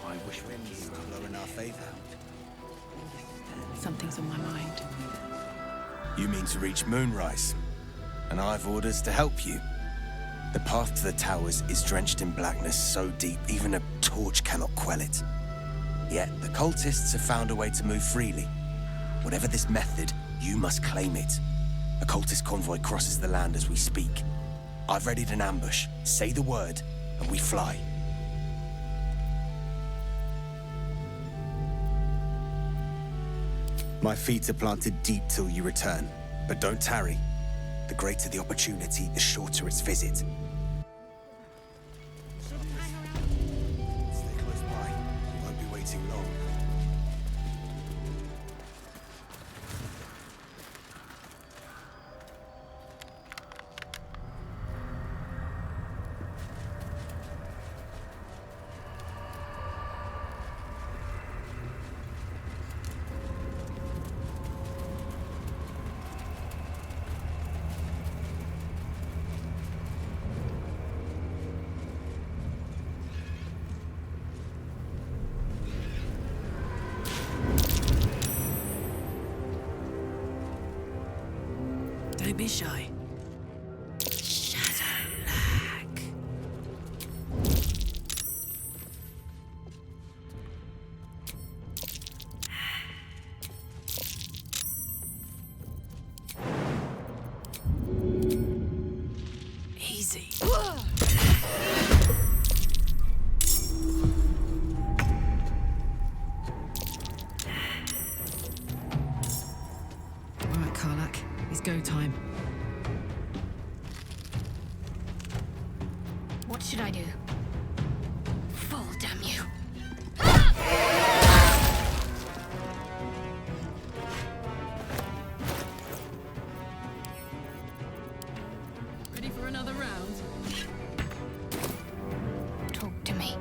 I wish winds to blow in our favor. Something's on my mind. You mean to reach Moonrise? And I've orders to help you. The path to the towers is drenched in blackness so deep even a torch cannot quell it. Yet the cultists have found a way to move freely. Whatever this method, you must claim it. A cultist convoy crosses the land as we speak. I've readied an ambush. Say the word, and we fly. My feet are planted deep till you return, but don't tarry. The greater the opportunity, the shorter its visit. Stay close by. We won't be waiting long. Don't be shy. Easy. Alright, Karlak. It's go time. What should I do? Fall, damn you. Ready for another round? Talk to me.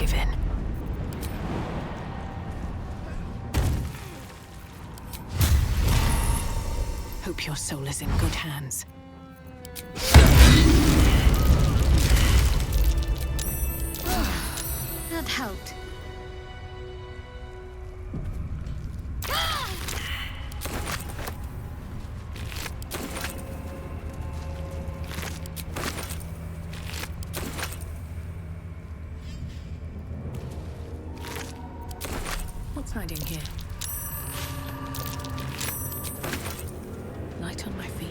live in. Hope your soul is in good hands. That helped. What's hiding here? Light on my feet.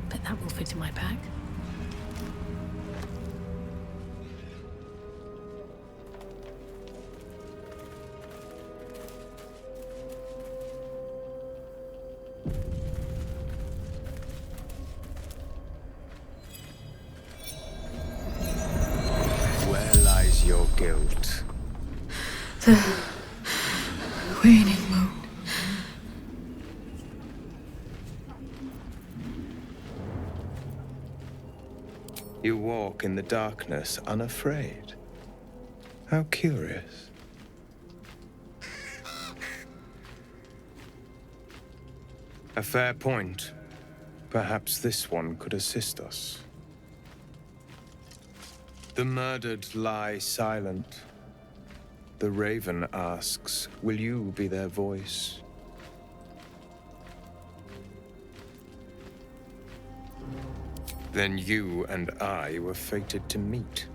Bet that will fit in my pack. Where lies your guilt? The waning moon. You walk in the darkness unafraid. How curious. A fair point. Perhaps this one could assist us. The murdered lie silent. The raven asks, will you be their voice? Then you and I were fated to meet.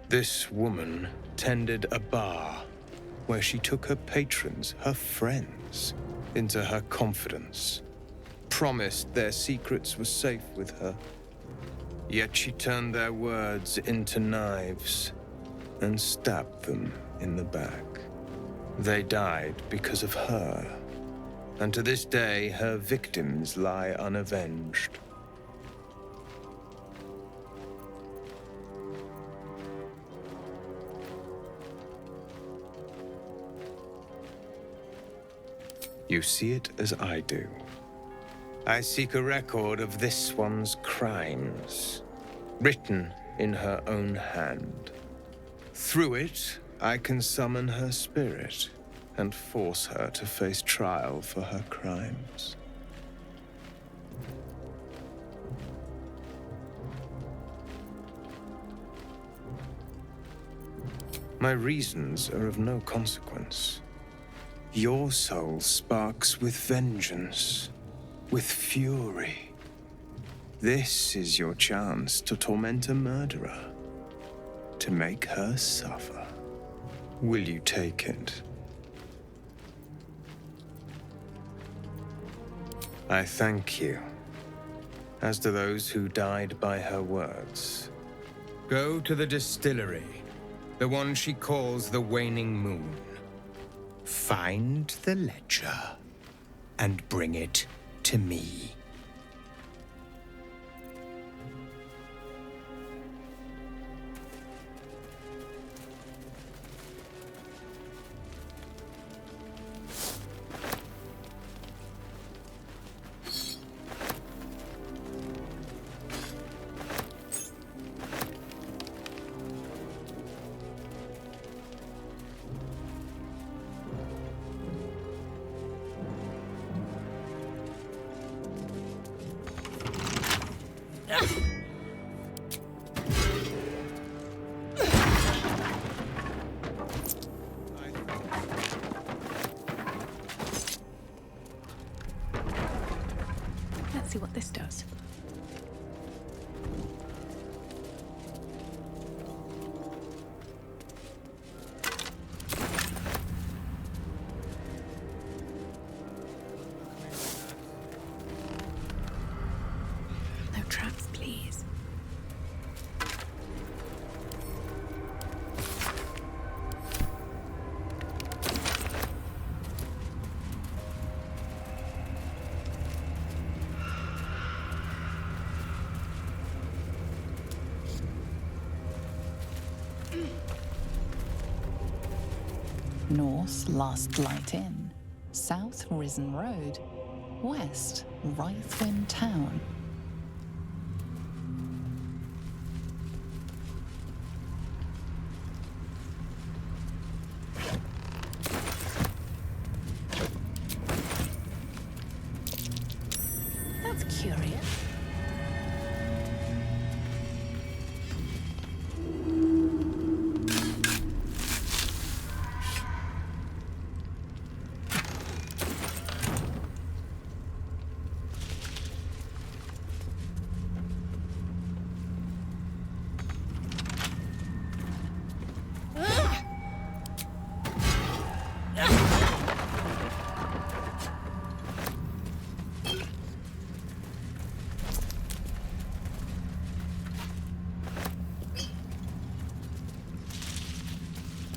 This woman tended a bar where she took her patrons, her friends, into her confidence, promised their secrets were safe with her. Yet she turned their words into knives and stabbed them in the back. They died because of her, and to this day her victims lie unavenged. You see it as I do. I seek a record of this one's crimes, written in her own hand. Through it, I can summon her spirit and force her to face trial for her crimes. My reasons are of no consequence. Your soul sparks with vengeance, with fury. This is your chance to torment a murderer, to make her suffer. Will you take it? I thank you, as do those who died by her words. Go to the distillery, the one she calls the Waning Moon. Find the ledger and bring it to me. Let's see what this does. No traps, please. North, Last Light Inn. South, Risen Road. West, Rythwin Town. That's curious.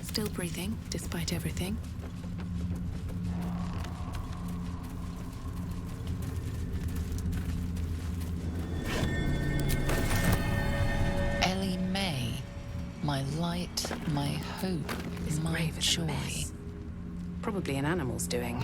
Still breathing, despite everything. Ellie May. My light, my hope, This my grave is a joy. mess. Probably an animal's doing.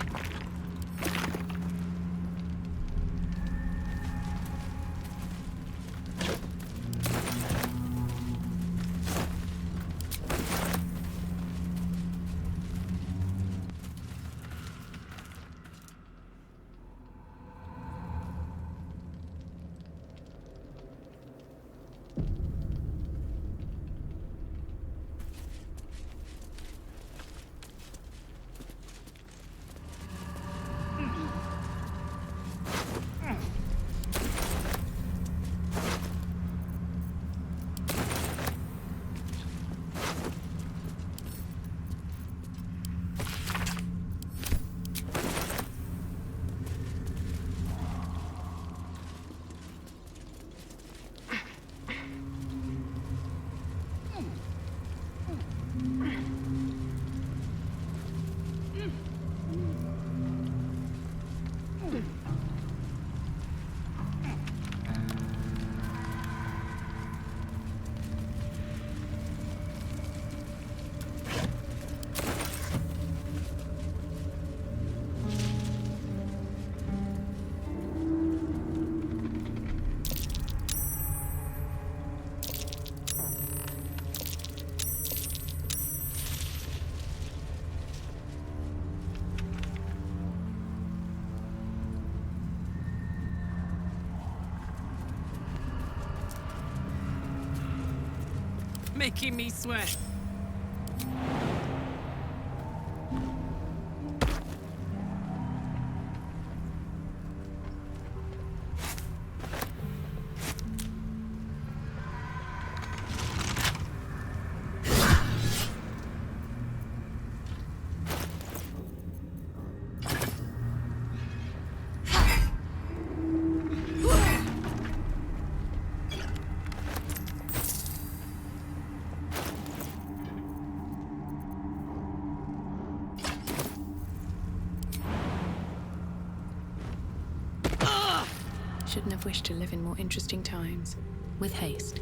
Making me sweat. Shouldn't have wished to live in more interesting times. With haste.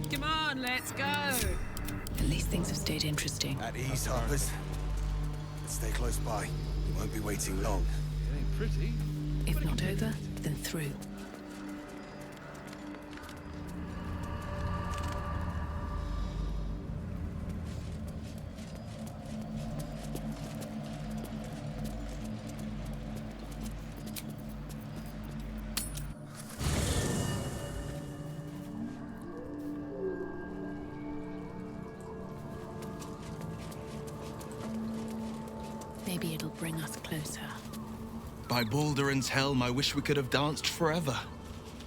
Come on, let's go. At least things have stayed interesting. At ease, Harpers. Let's stay close by. We won't be waiting long. It ain't pretty. If not over, then through. bring us closer. By Balduran's helm, I wish we could have danced forever.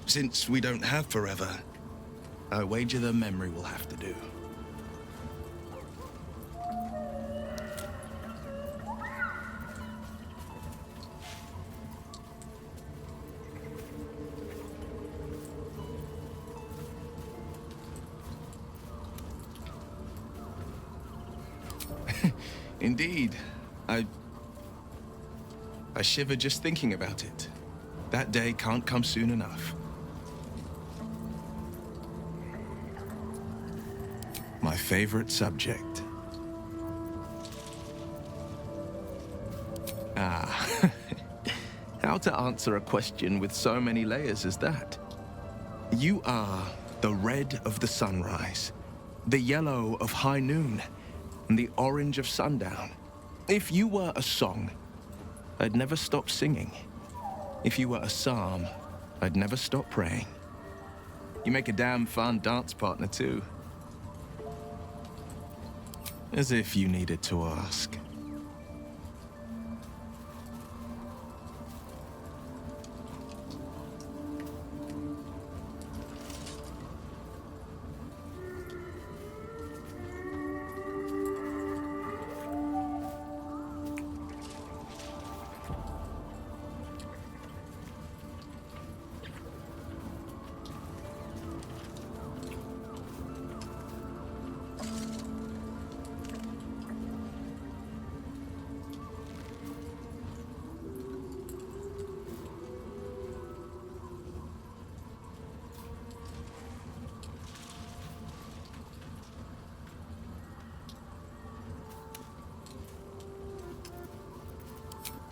Since we don't have forever, I wager the memory will have to do. Indeed. I shiver just thinking about it. That day can't come soon enough. My favorite subject. Ah. How to answer a question with so many layers as that? You are the red of the sunrise, the yellow of high noon, and the orange of sundown. If you were a song, I'd never stop singing. If you were a psalm, I'd never stop praying. You make a damn fun dance partner, too. As if you needed to ask.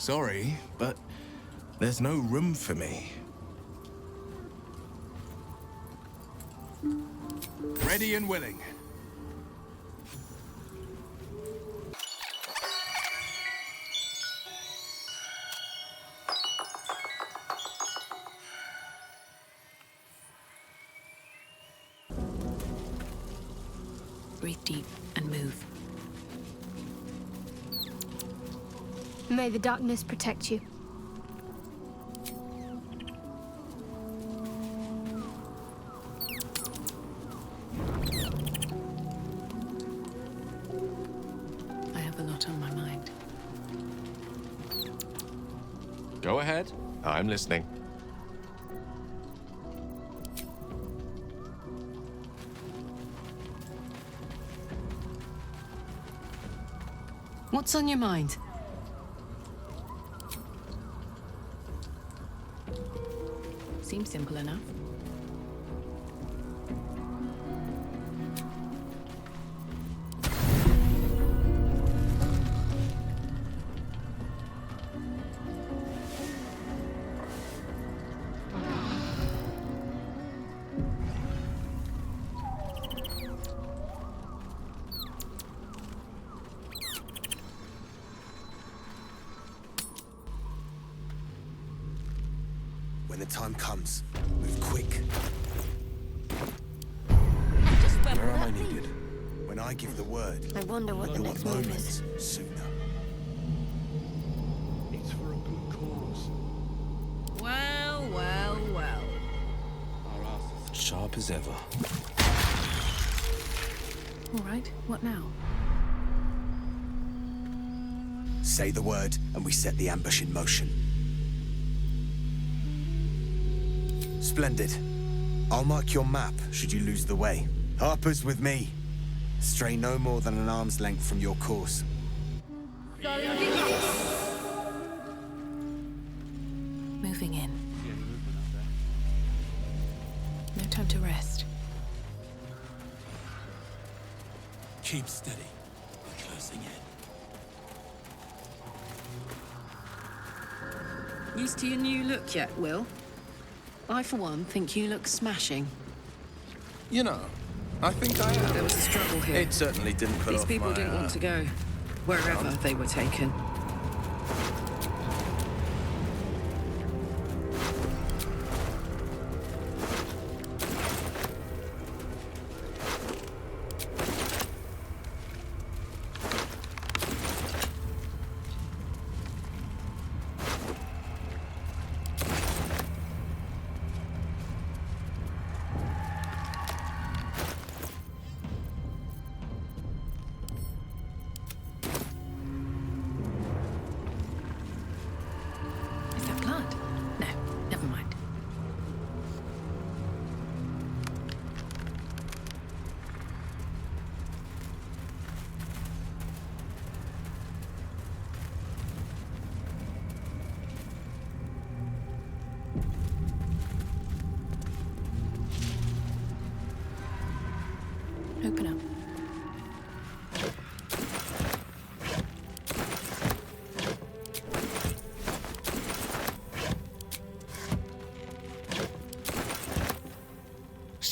Sorry, but there's no room for me. Ready and willing. Breathe deep and move. May the darkness protect you. I have a lot on my mind. Go ahead. I'm listening. What's on your mind? Seems simple enough. When the time comes, move quick. Just Where am I needed? When I give the word, I wonder what the you next want move is. moments sooner. It's for a good cause. Well, well, well. Our asses. Sharp as ever. All right, what now? Say the word, and we set the ambush in motion. Splendid. I'll mark your map should you lose the way. Harper's with me. Stray no more than an arm's length from your course. Moving in. No time to rest. Keep steady. We're closing in. Used to your new look yet, Will? I, for one, think you look smashing. You know, I think I am. There was a struggle here. It certainly didn't put These off people my, didn't want to go wherever they were taken.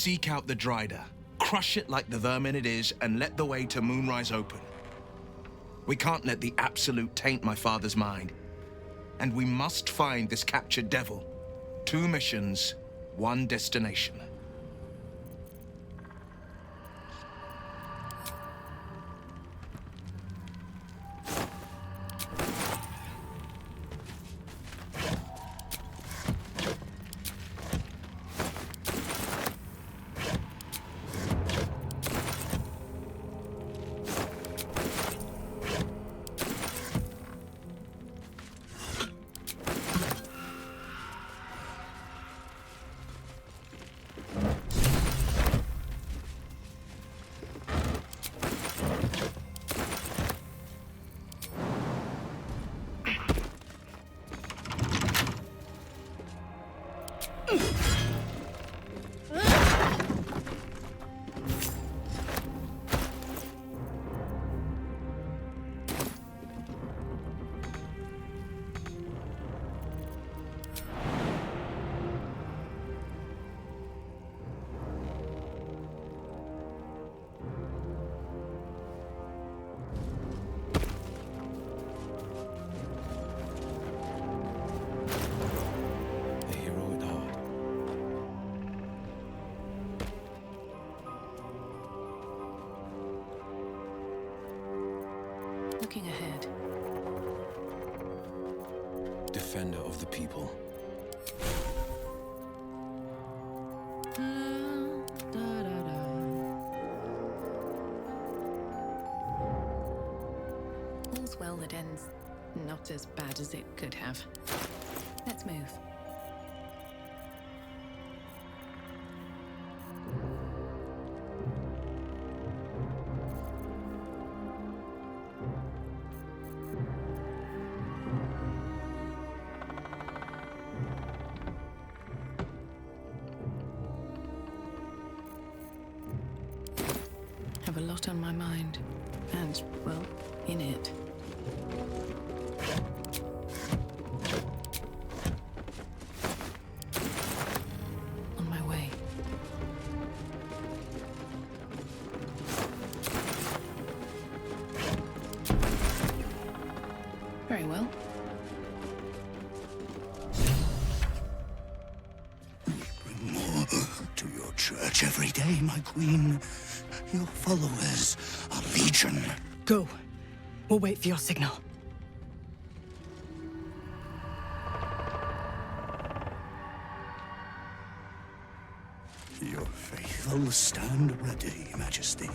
Seek out the Drider, crush it like the vermin it is, and let the way to Moonrise open. We can't let the Absolute taint my father's mind. And we must find this captured devil. 2 missions, 1 destination. Looking ahead. Defender of the people. All's well that ends not as bad as it could have. Let's move. Have a lot on my mind, and, well, in it. On my way. Very well. Bring more to your church every day, my queen. Your followers are legion. Go. We'll wait for your signal. Your faithful stand ready, Majesty.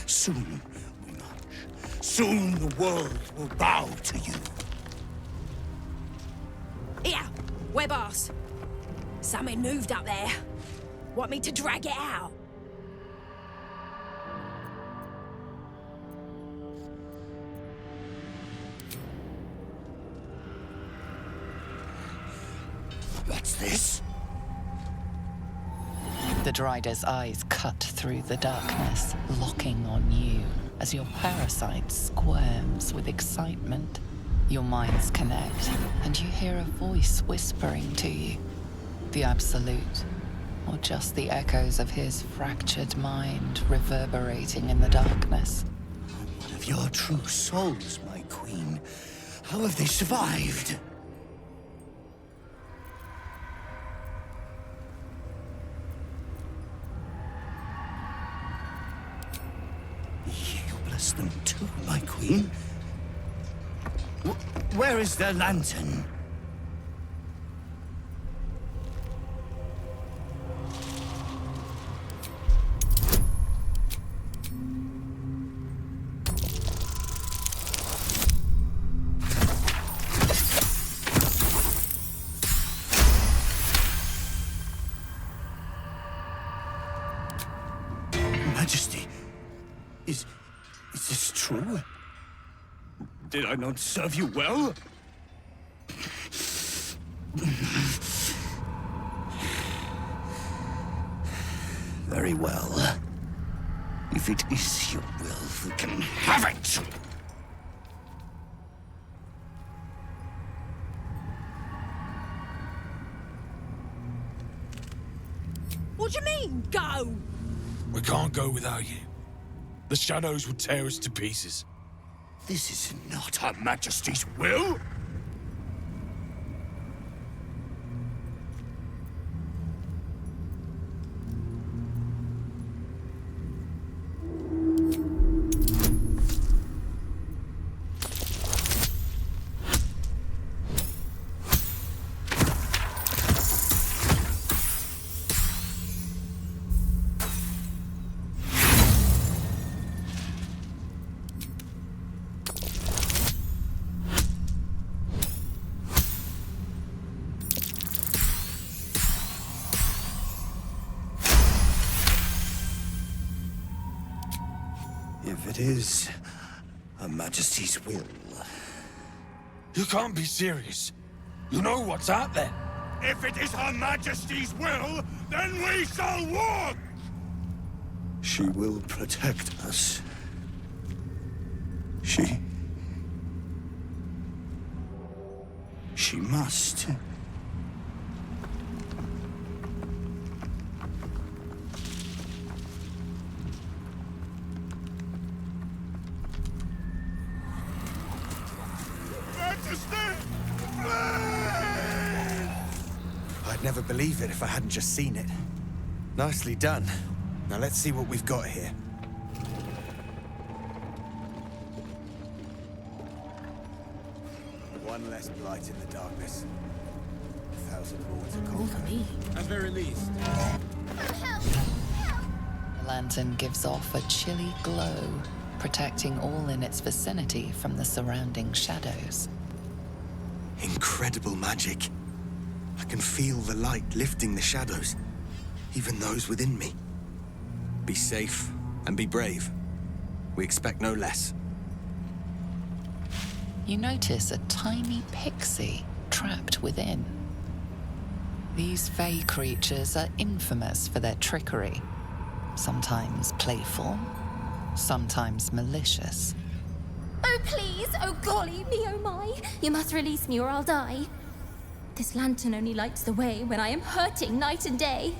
Soon we march. Soon the world will bow to you. Here, we're boss. Something moved up there. Want me to drag it out? What's this? The Drider's eyes cut through the darkness, locking on you as your parasite squirms with excitement. Your minds connect, and you hear a voice whispering to you. The Absolute, or just the echoes of his fractured mind reverberating in the darkness. One of your true souls, my queen. How have they survived? You bless them too, my queen. Where is their lantern? Majesty, is this true? Did I not serve you well? Very well. If it is your will, we can have it! What do you mean, go? We can't go without you. The shadows would tear us to pieces. This is not Her Majesty's will! If it is Her Majesty's will. You can't be serious. You know what's out there. If it is Her Majesty's will, then we shall walk! She will protect us. She must. I'd never believe it if I hadn't just seen it. Nicely done. Now let's see what we've got here. One less blight in the darkness. 1,000 more to All for conquer. me. At very least. The lantern gives off a chilly glow, protecting all in its vicinity from the surrounding shadows. Incredible magic. I can feel the light lifting the shadows, even those within me. Be safe and be brave. We expect no less. You notice a tiny pixie trapped within. These fey creatures are infamous for their trickery. Sometimes playful, sometimes malicious. Oh, please! Oh, golly me, oh my! You must release me or I'll die. This lantern only lights the way when I am hurting night and day.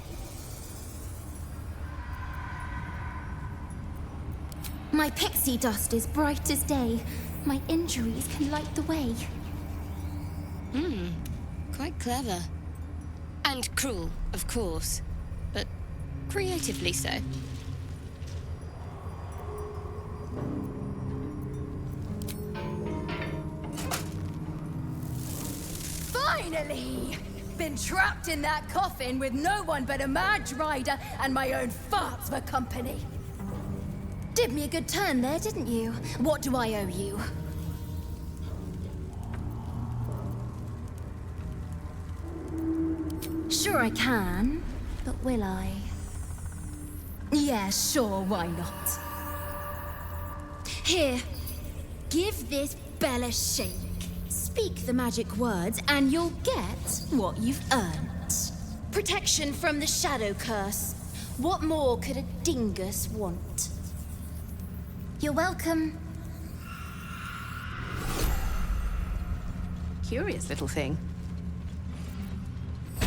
My pixie dust is bright as day. My injuries can light the way. Quite clever. And cruel, of course. But creatively so. Finally! Been trapped in that coffin with no one but a mad rider and my own farts for company. Did me a good turn there, didn't you? What do I owe you? Sure I can, but will I? Yeah, sure, why not? Here, give this bell a shake. Speak the magic words and you'll get what you've earned. Protection from the shadow curse. What more could a dingus want? You're welcome. Curious little thing. Do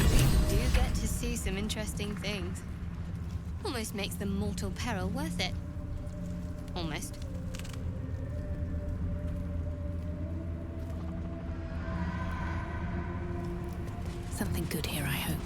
get to see some interesting things. Almost makes the mortal peril worth it. Almost. Something good here, I hope.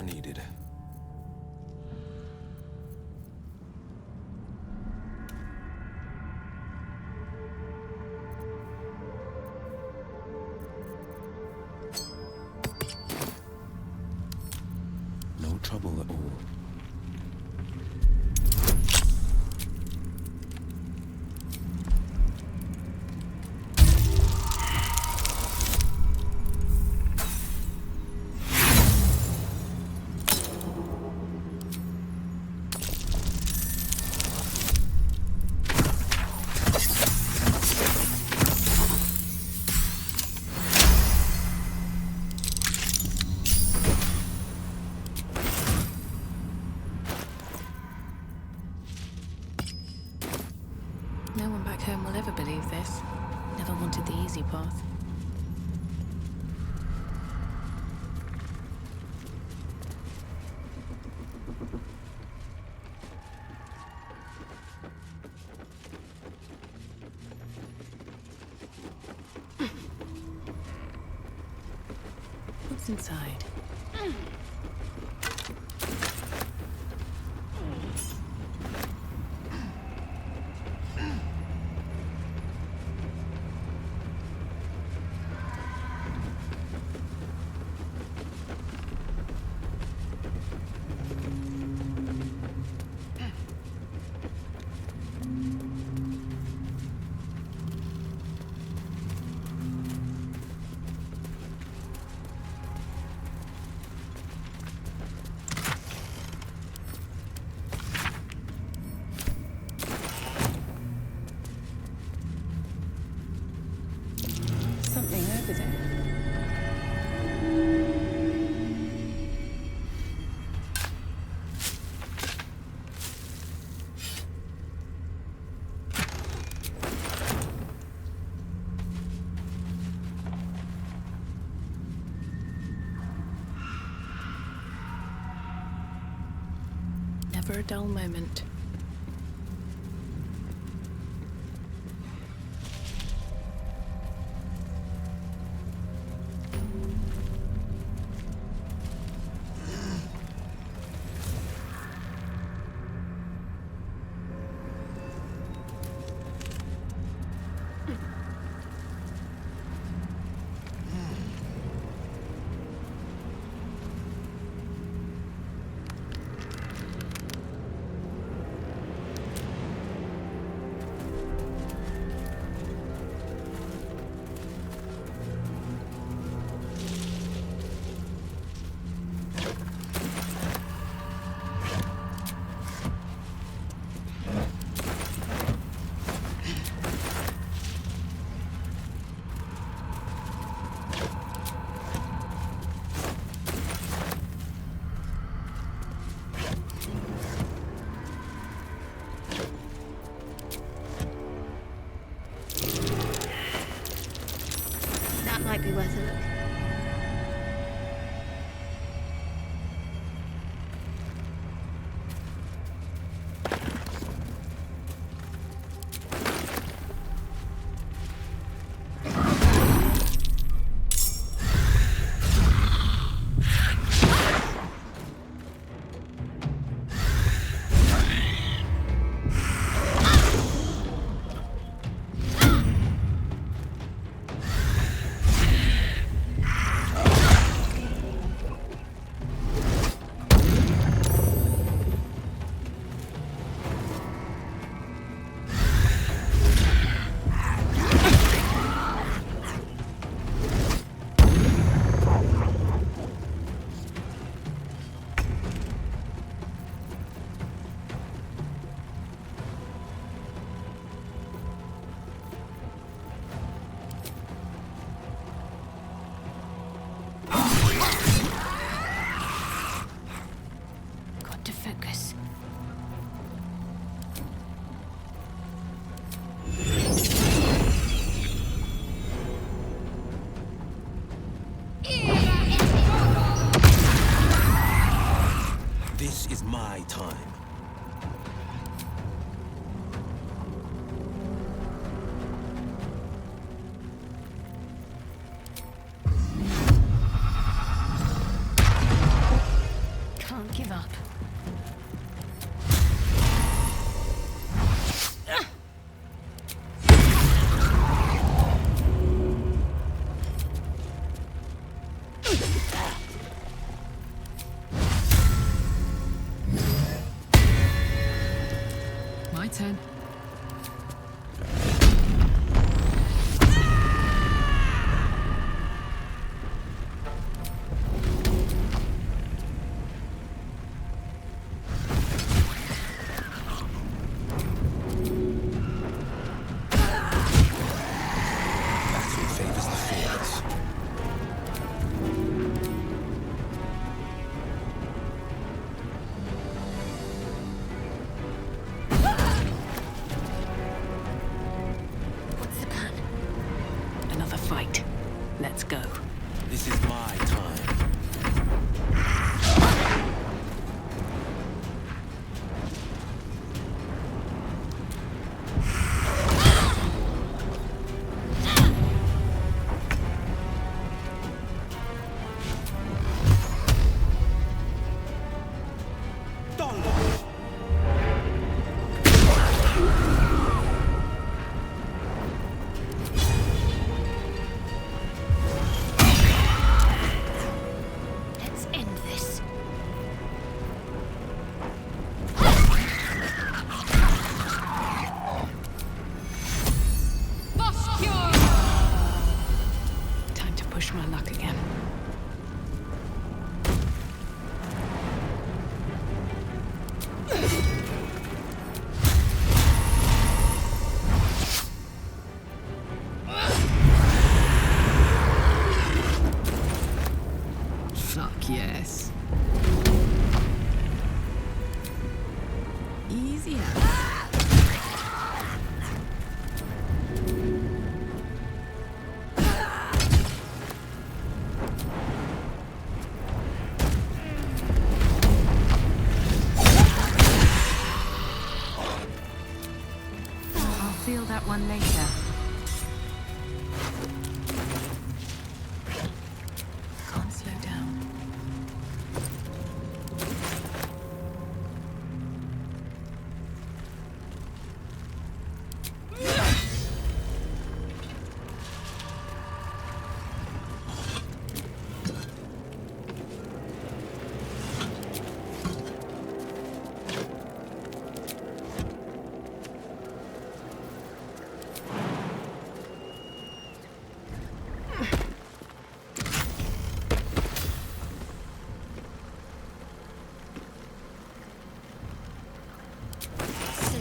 Needed. No trouble at all. No one back home will ever believe this. Never wanted the easy path. What's inside? Something over there. Never a dull moment. Might be worth a look. This is my time. Can't give up. turn. Let's go. This is my time. My luck again. Fuck yes. Easy out. Feel that one later. Can't slow down.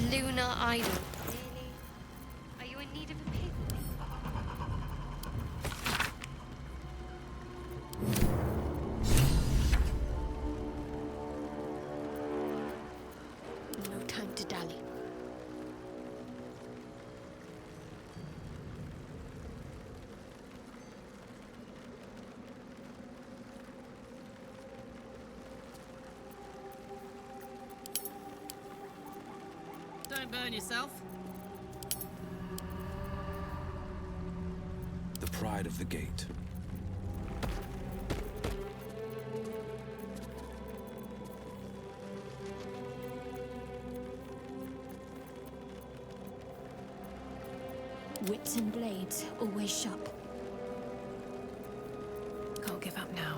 Lunar idol. Really? Are you in need of a pig? No time to dally. Don't burn yourself. The pride of the gate. Wits and blades, always sharp. Can't give up now.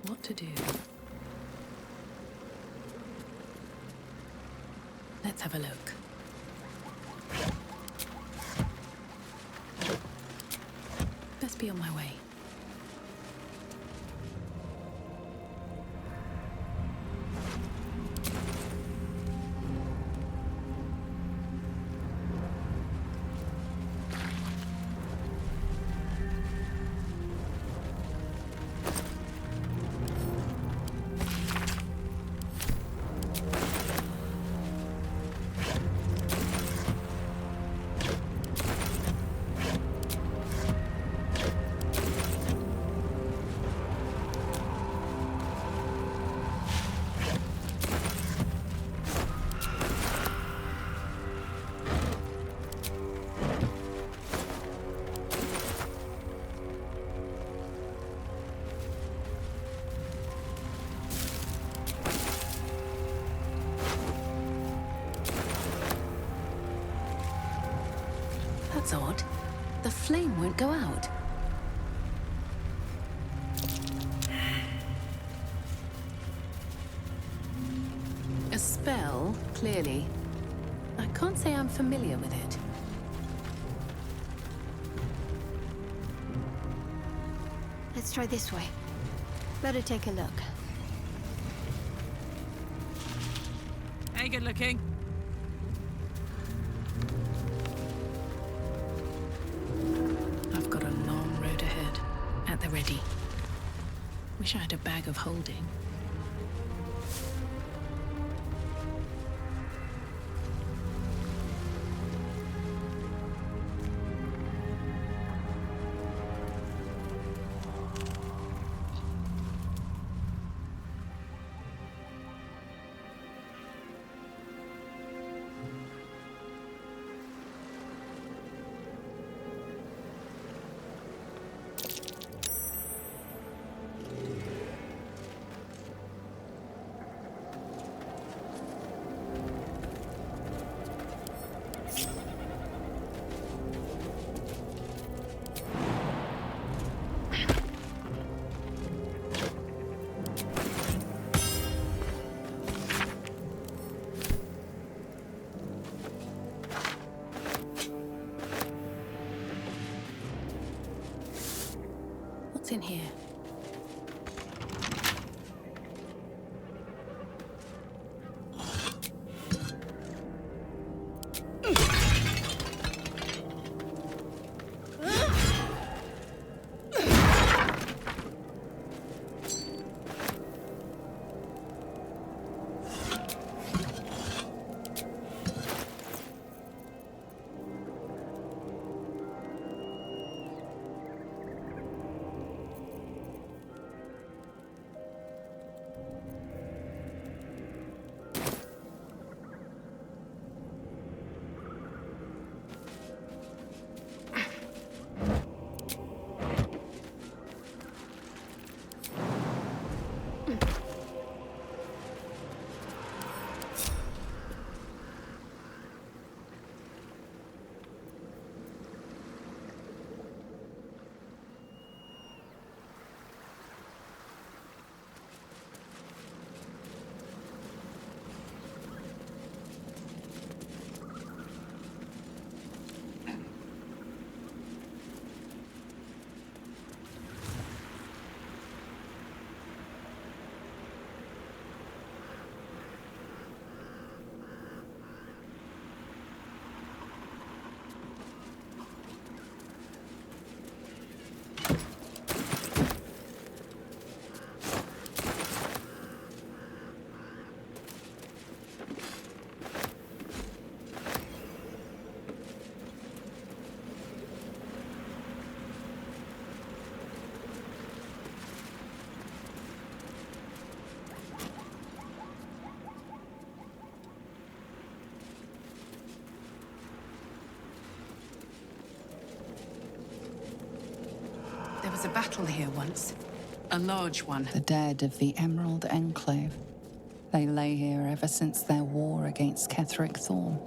What to do? Let's have a look. Best be on my way. flame won't go out. A spell, clearly. I can't say I'm familiar with it. Let's try this way. Better take a look. Hey, good looking. I've got a long road ahead. At the ready. Wish I had a bag of holding. What's in here? There was a battle here once. A large one. The dead of the Emerald Enclave. They lay here ever since their war against katarich thorm.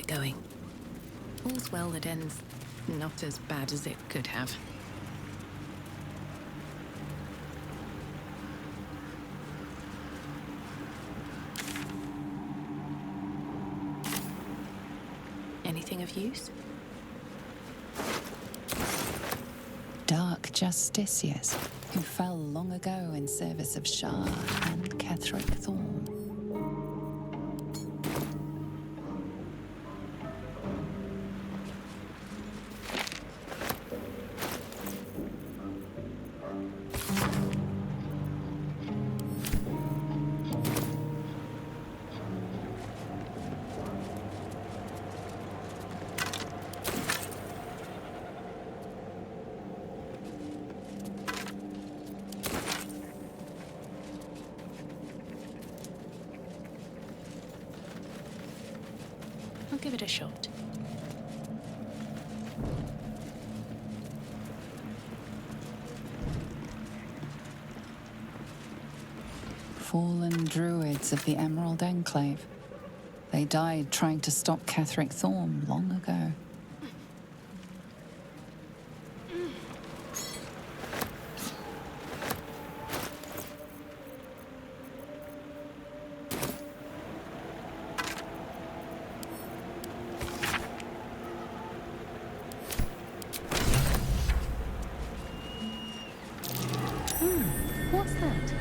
going. All's well that ends not as bad as it could have. Anything of use? Dark justiciars who fell long ago in service of Shah and katarich thorm. I'll give it a shot. Fallen druids of the Emerald Enclave. They died trying to stop katarich thorm long ago. What's that?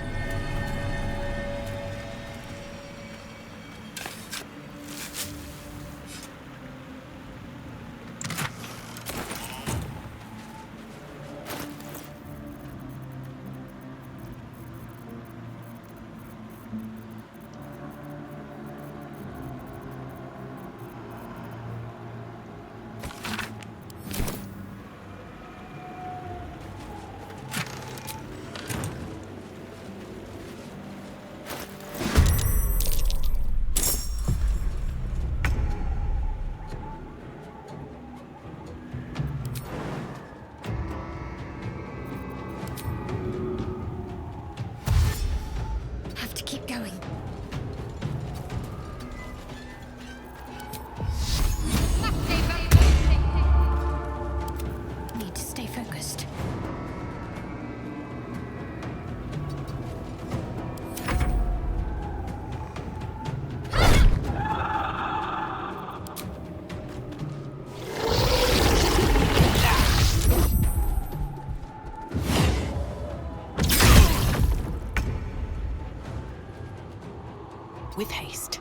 With haste.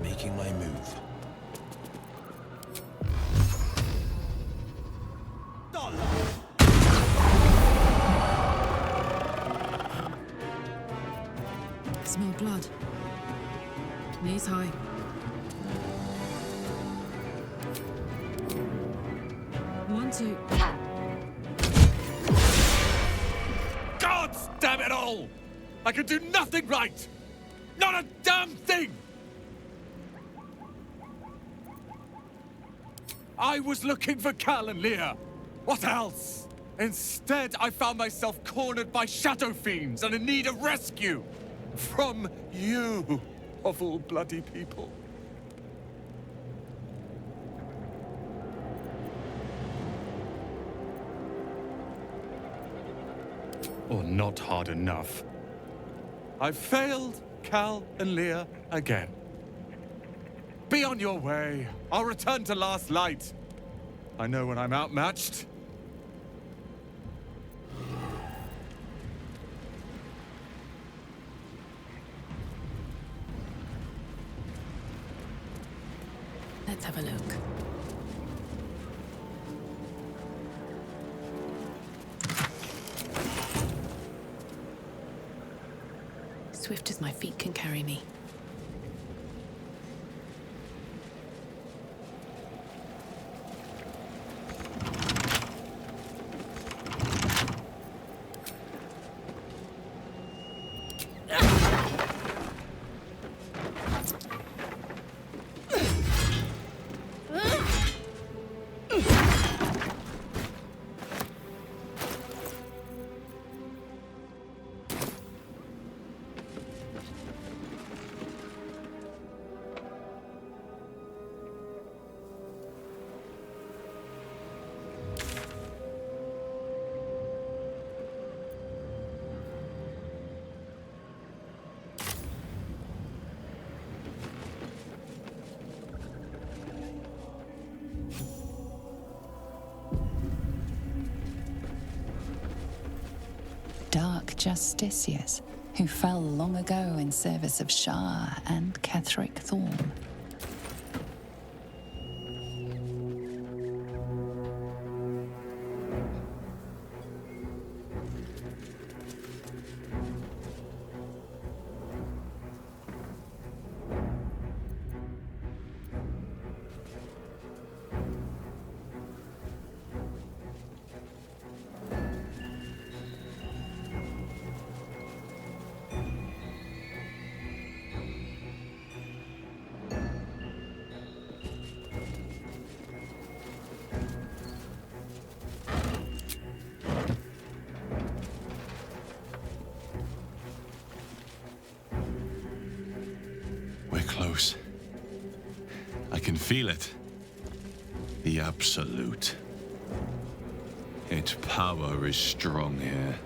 Making my move. Smell blood. Knees high. One, two. God damn it all! I can do nothing right! Not a damn thing! I was looking for Cal and Leah. What else? Instead, I found myself cornered by shadow fiends and in need of rescue. From you, of all bloody people. Or not hard enough. I've failed Cal and Leah again. Be on your way. I'll return to Last Light. I know when I'm outmatched. Let's have a look. swift as my feet can carry me. Dark justiciars who fell long ago in service of Shah and katarich thorm. We're close. I can feel it. The Absolute. Its power is strong here.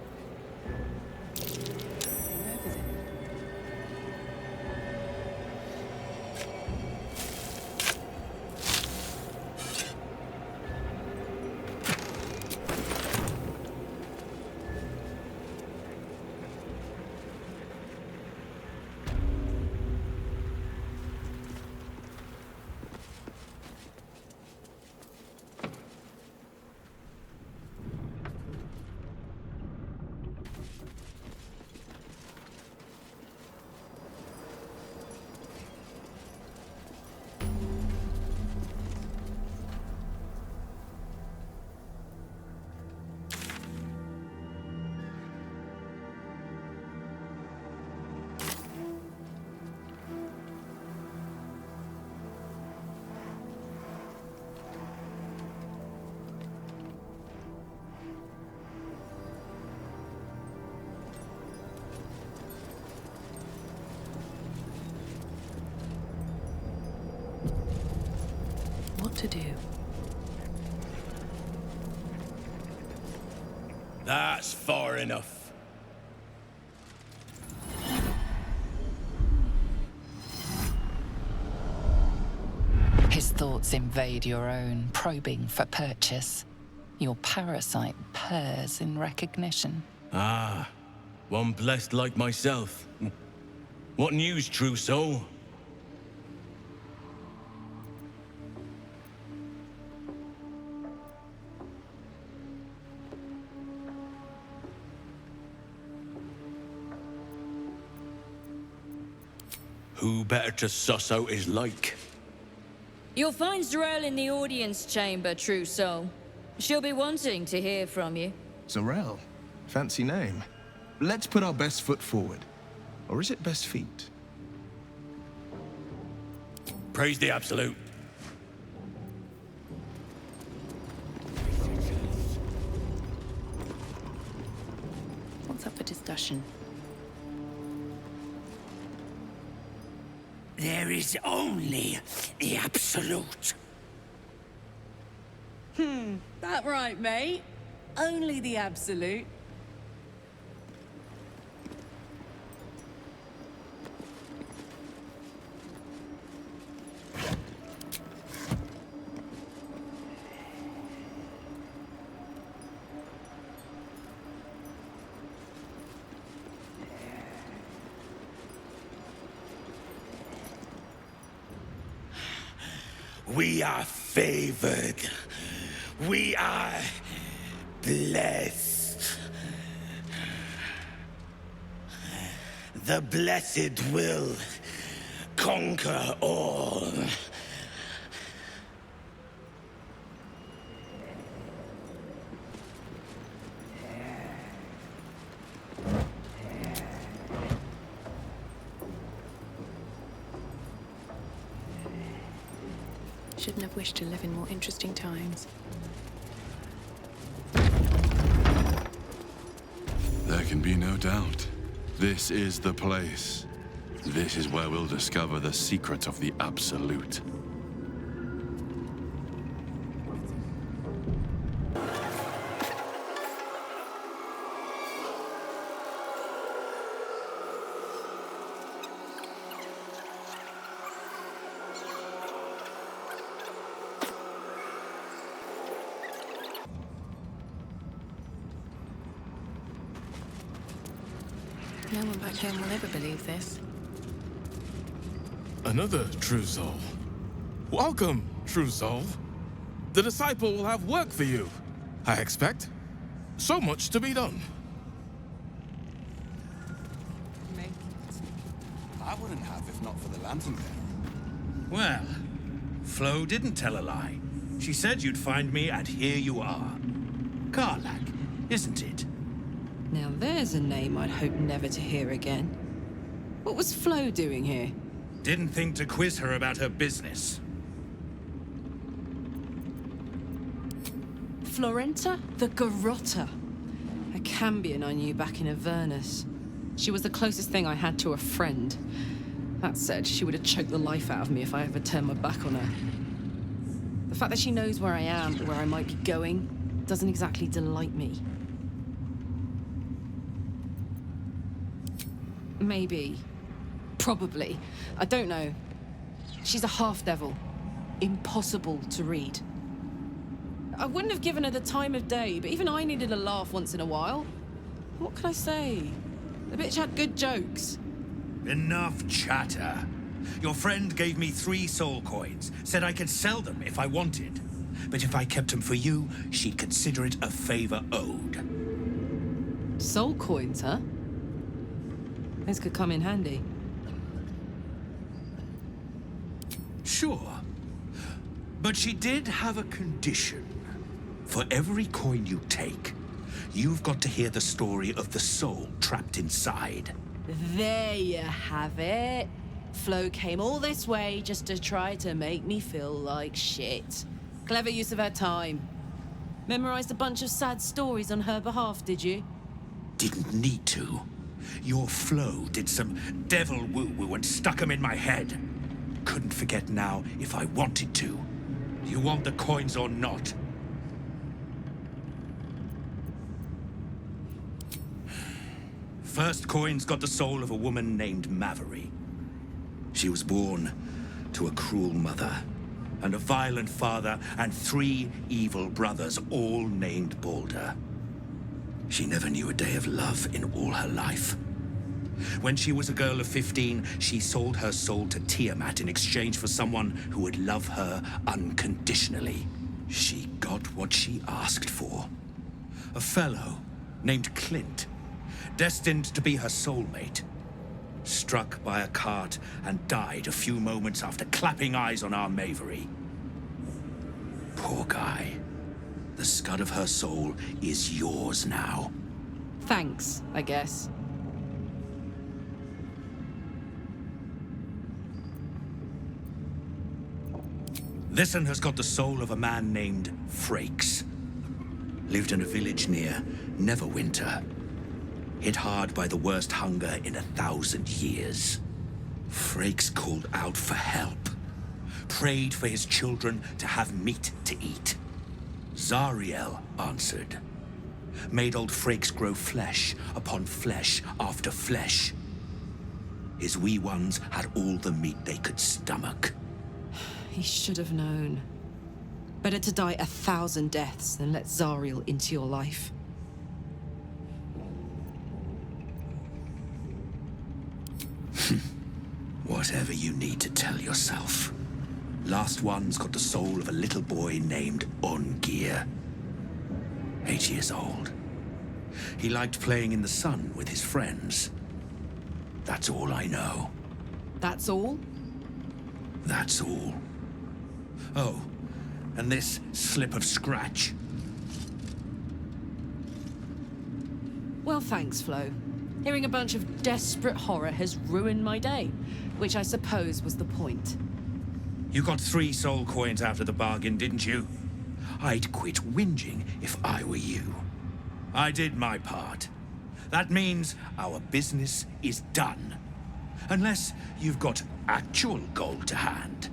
What to do? That's far enough. His thoughts invade your own, probing for purchase. Your parasite purrs in recognition. Ah, one blessed like myself. What news, true soul? Who better to suss out his like? You'll find Zorel in the audience chamber, true soul. She'll be wanting to hear from you. Zorel? Fancy name. Let's put our best foot forward. Or is it best feet? Praise the Absolute. What's up for discussion? There is only the Absolute. That right, mate? Only the Absolute. We are favored. We are blessed. The blessed will conquer all. Shouldn't have wished to live in more interesting times. There can be no doubt. This is the place. This is where we'll discover the secret of the Absolute. No one back home will ever believe this. Another true soul. Welcome, true soul. The disciple will have work for you, I expect. So much to be done. I wouldn't have if not for the lantern bearer. Well, Flo didn't tell a lie. She said you'd find me, and here you are. Karlach, isn't it? Now there's a name I'd hope never to hear again. What was Flo doing here? Didn't think to quiz her about her business. Florenta the Garrotta. A Cambion I knew back in Avernus. She was the closest thing I had to a friend. That said, she would have choked the life out of me if I ever turned my back on her. The fact that she knows where I am or where I might be going doesn't exactly delight me. Maybe. Probably. I don't know. She's a half-devil. Impossible to read. I wouldn't have given her the time of day, but even I needed a laugh once in a while. What can I say? The bitch had good jokes. Enough chatter. Your friend gave me 3 soul coins, said I could sell them if I wanted. But if I kept them for you, she'd consider it a favor owed. Soul coins, huh? This could come in handy. Sure. But she did have a condition. For every coin you take, you've got to hear the story of the soul trapped inside. There you have it. Flo came all this way just to try to make me feel like shit. Clever use of her time. Memorized a bunch of sad stories on her behalf, did you? Didn't need to. Your Flo did some devil woo-woo and stuck 'em in my head. Couldn't forget now if I wanted to. You want the coins or not? First coin's got the soul of a woman named Maveri. She was born to a cruel mother, and a violent father, and 3 evil brothers, all named Baldur. She never knew a day of love in all her life. When she was a girl of 15, she sold her soul to Tiamat in exchange for someone who would love her unconditionally. She got what she asked for. A fellow named Clint, destined to be her soulmate. Struck by a cart and died a few moments after clapping eyes on our Maveri. Poor guy. The scud of her soul is yours now. Thanks, I guess. This one has got the soul of a man named Frakes. Lived in a village near Neverwinter. Hit hard by the worst hunger in 1,000 years. Frakes called out for help. Prayed for his children to have meat to eat. Zariel answered. Made old Frakes grow flesh upon flesh after flesh. His wee ones had all the meat they could stomach. He should have known. Better to die 1,000 deaths than let Zariel into your life. Whatever you need to tell yourself. Last one's got the soul of a little boy named Ongir. 8 years old. He liked playing in the sun with his friends. That's all I know. That's all? That's all. Oh, and this slip of scratch. Well, thanks, Flo. Hearing a bunch of desperate horror has ruined my day, which I suppose was the point. You got 3 soul coins out of the bargain, didn't you? I'd quit whinging if I were you. I did my part. That means our business is done. Unless you've got actual gold to hand.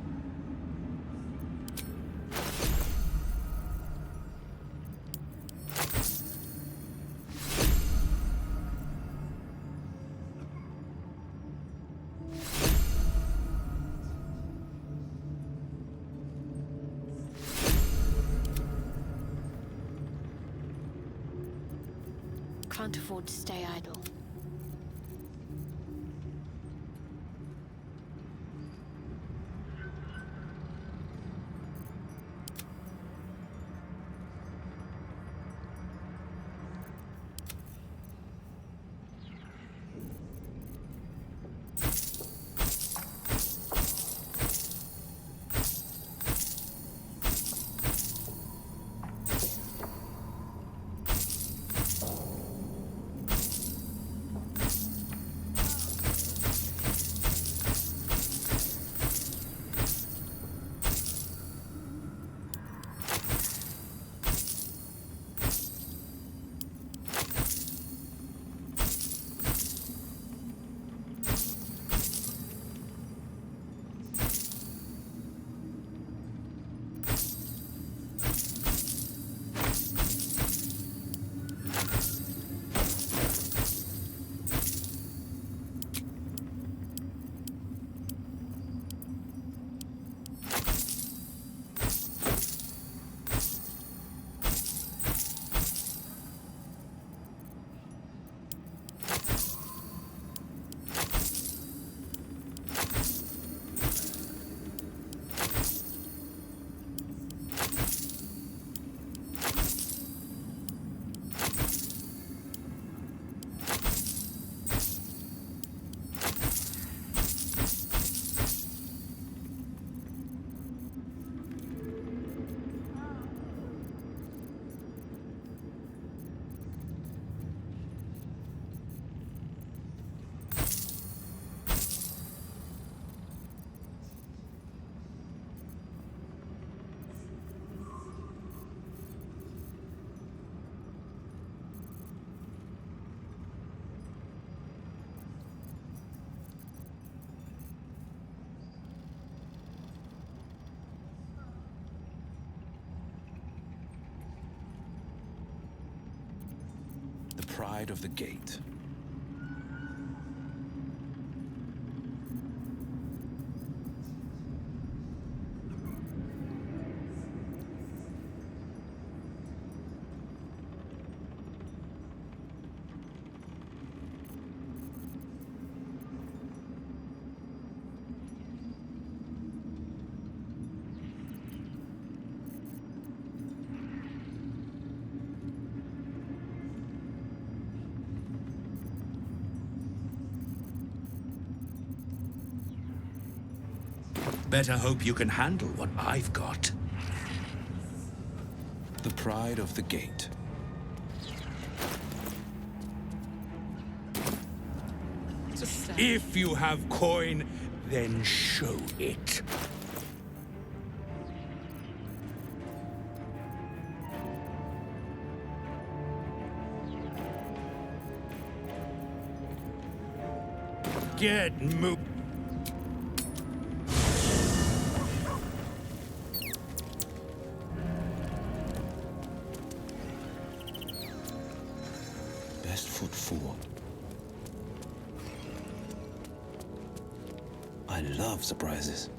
Can't afford to stay idle. Pride of the Gate. Better hope you can handle what I've got. The Pride of the Gate. If you have coin, then show it. Get moved. Best foot forward. I love surprises.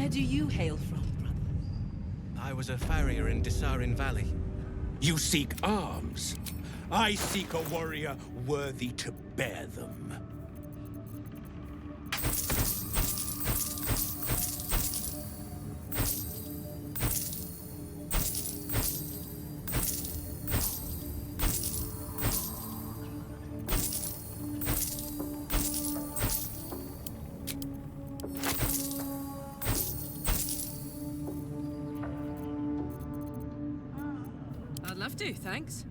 Where do you hail from, brother? I was a farrier in Desarin Valley. You seek arms. I seek a warrior worthy to bear them. I'd love to, thanks.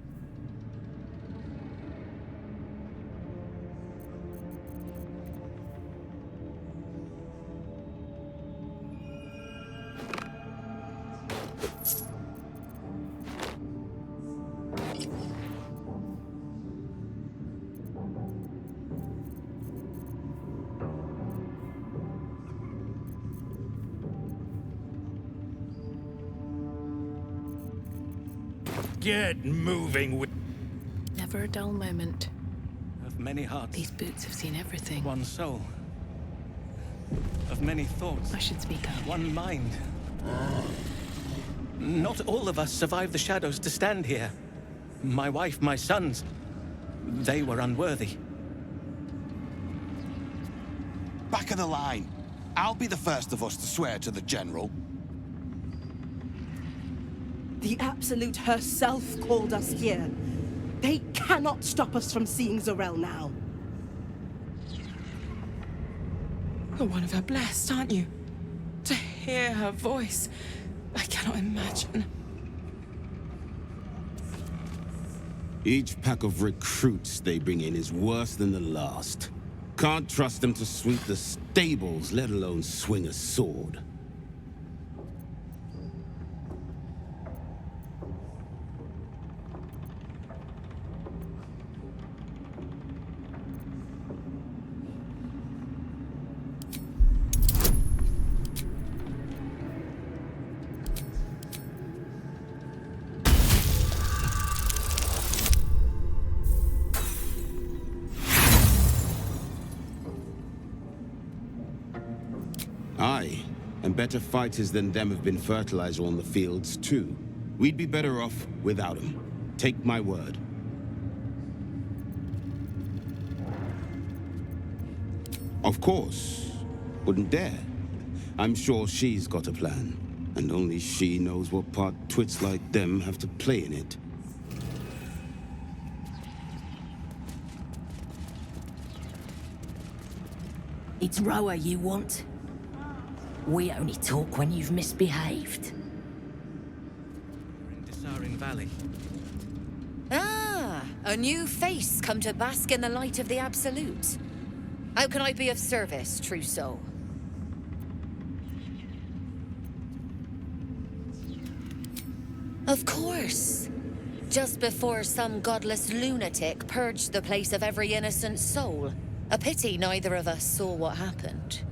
Get moving with... Never a dull moment. Of many hearts. These boots have seen everything. One soul. Of many thoughts. I should speak up. One mind. Not all of us survived the shadows to stand here. My wife, my sons, they were unworthy. Back of the line. I'll be the first of us to swear to the General. The Absolute herself called us here. They cannot stop us from seeing Zorel now. You're one of her blessed, aren't you? To hear her voice, I cannot imagine. Each pack of recruits they bring in is worse than the last. Can't trust them to sweep the stables, let alone swing a sword. Aye, and better fighters than them have been fertilizer on the fields, too. We'd be better off without them. Take my word. Of course. Wouldn't dare. I'm sure she's got a plan. And only she knows what part twits like them have to play in it. It's Roa you want? We only talk when you've misbehaved. In Desarin Valley. Ah, a new face come to bask in the light of the Absolute. How can I be of service, true soul? Of course. Just before some godless lunatic purged the place of every innocent soul. A pity neither of us saw what happened.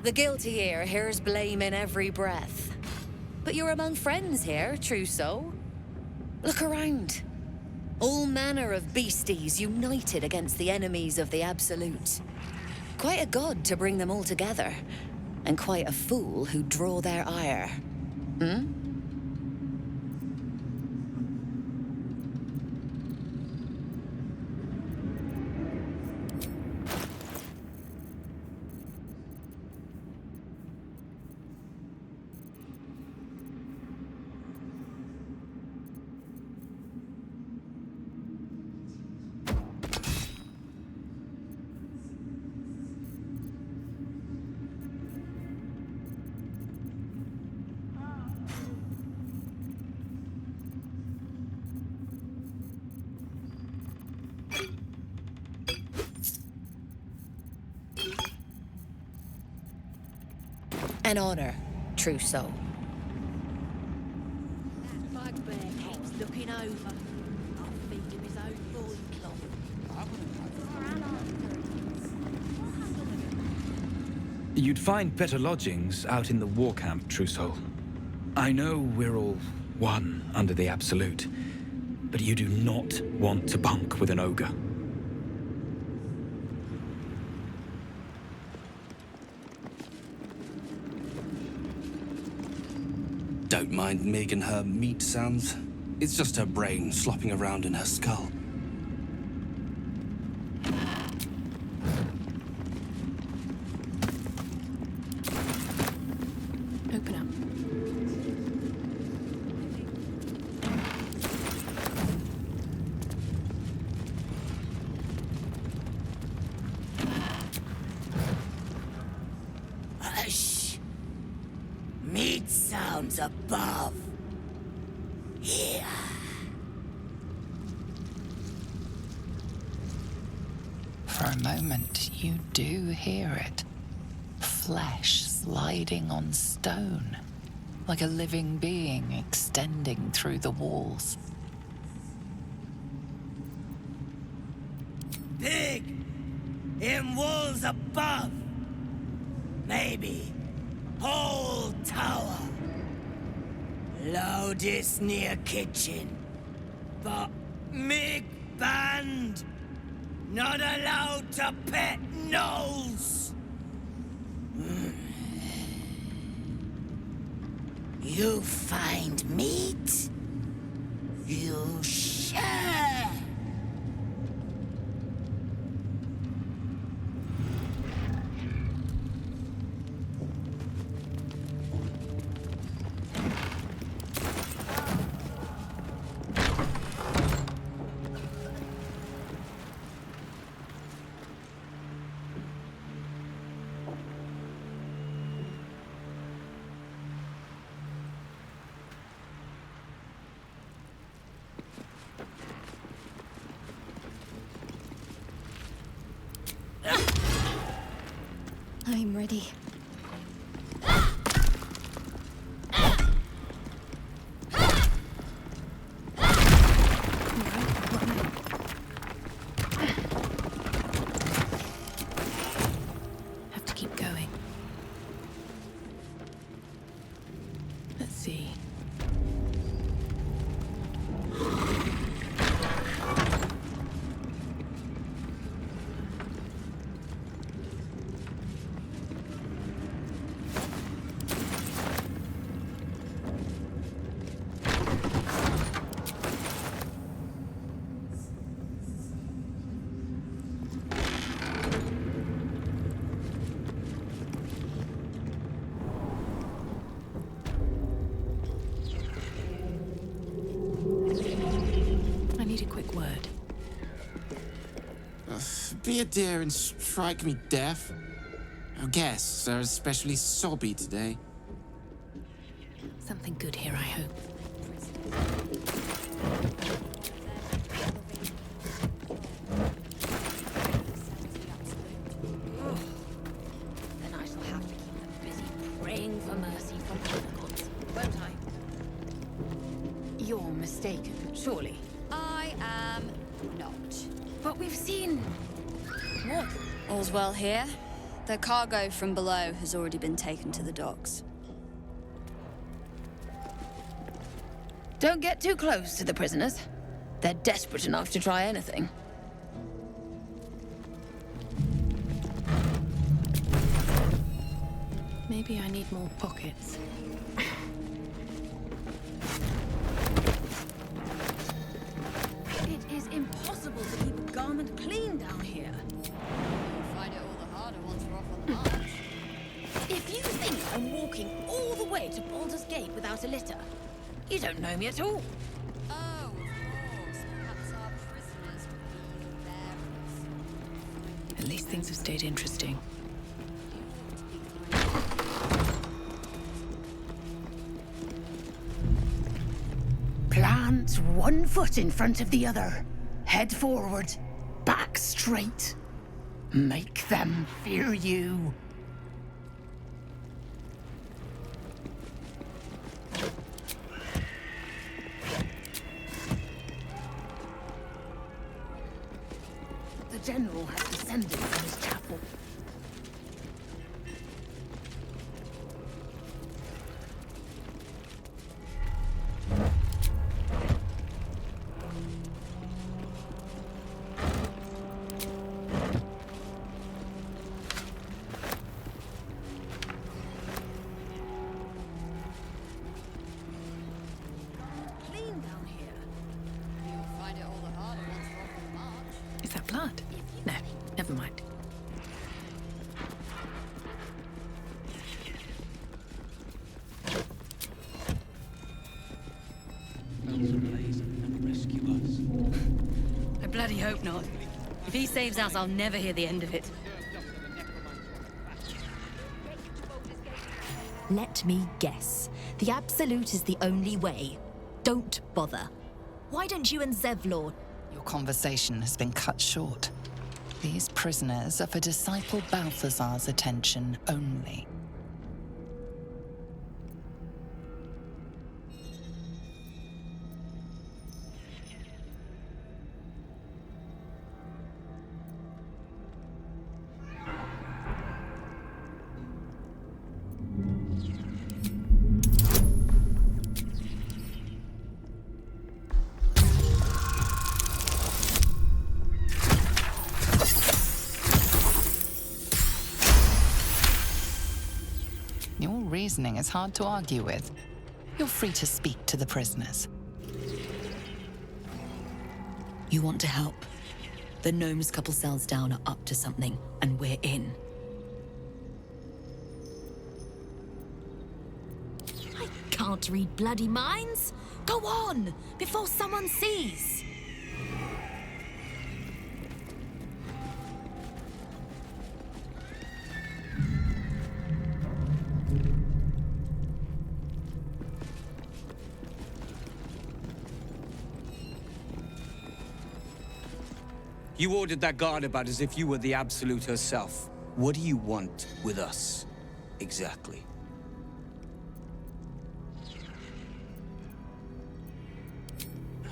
The guilty ear hears blame in every breath. But you're among friends here, true soul. Look around. All manner of beasties united against the enemies of the Absolute. Quite a god to bring them all together. And quite a fool who'd draw their ire. Hmm? An honor, true soul. That bugbear keeps looking over. I'll feed him his own loincloth. You'd find better lodgings out in the war camp, true soul. I know we're all one under the Absolute, but you do not want to bunk with an ogre. Don't mind Mig and her meat sounds. It's just her brain slopping around in her skull. Open up. Hush! Meat sounds above. Here. For a moment, you do hear it. Flesh sliding on stone, like a living being extending through the walls. Big! In walls above! Maybe whole tower. Loudest near kitchen. But Mig banned. Not allowed to pet gnolls. You find meat? You share. I'm ready. Have to keep going. Let's see. I need a quick word. Be a dear and strike me deaf. Our guests are especially sobby today. Something good here, I hope. Then I shall have to keep them busy praying for mercy from the gods, won't I? You're mistaken, surely. I am not. But we've seen... What? All's well here. The cargo from below has already been taken to the docks. Don't get too close to the prisoners. They're desperate enough to try anything. Maybe I need more pockets. It is impossible to keep a garment clean down here. You'll find it all the harder once we're off on the march. If you think I'm walking all the way to Baldur's Gate without a litter, you don't know me at all. Oh, of course. Perhaps our prisoners would be the bearers. At least things have stayed interesting. Plant one foot in front of the other. Head forward. Back straight. Make them fear you. The general has descended from his chapel. blood. No, never mind. I bloody hope not. If he saves us, I'll never hear the end of it. Let me guess. The Absolute is the only way. Don't bother. Why don't you and Zevlor? Your conversation has been cut short. These prisoners are for disciple Balthazar's attention only. Your reasoning is hard to argue with. You're free to speak to the prisoners. You want to help? The gnomes couple cells down are up to something, and we're in. I can't read bloody minds. Go on, before someone sees. You ordered that guard about as if you were the Absolute herself. What do you want with us, exactly?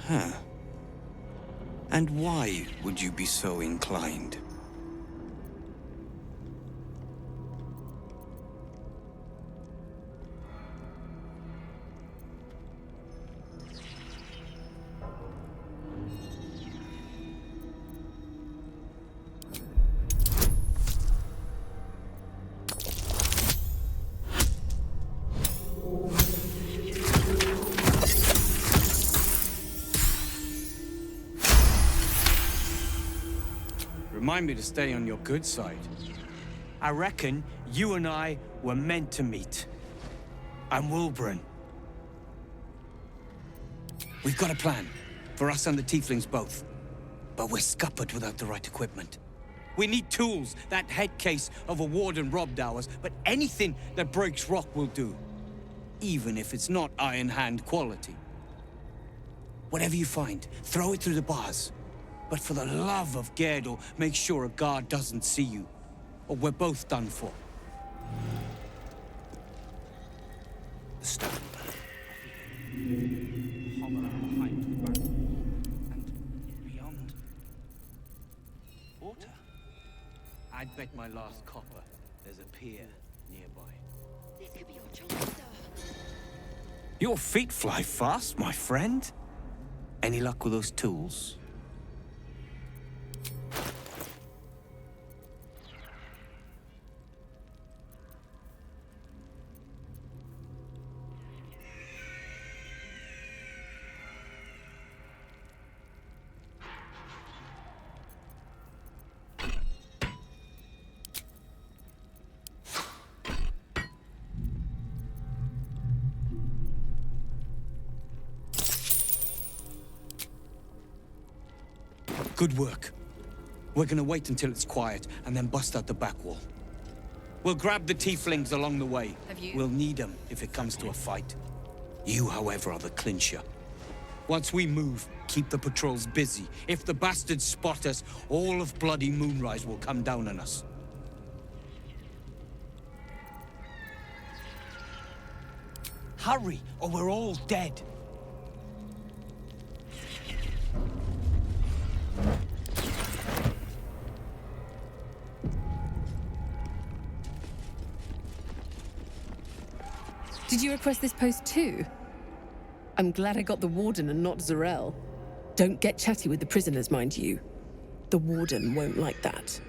Huh. And why would you be so inclined? Remind me to stay on your good side. I reckon you and I were meant to meet. I'm Wilburn. We've got a plan, for us and the tieflings both. But we're scuppered without the right equipment. We need tools, that head case of a warden robbed ours, but anything that breaks rock will do. Even if it's not Iron Hand quality. Whatever you find, throw it through the bars. But for the love of Gerdor, make sure a guard doesn't see you, or we're both done for. Stop. Beyond. Water. I'd bet my last copper there's a pier nearby. This could be your chance, sir. Your feet fly fast, my friend. Any luck with those tools? Good work. We're gonna wait until it's quiet and then bust out the back wall. We'll grab the tieflings along the way. We'll need them if it comes to a fight. You, however, are the clincher. Once we move, keep the patrols busy. If the bastards spot us, all of bloody Moonrise will come down on us. Hurry, or we're all dead. Did you request this post too? I'm glad I got the Warden and not Zarel. Don't get chatty with the prisoners, mind you. The Warden won't like that.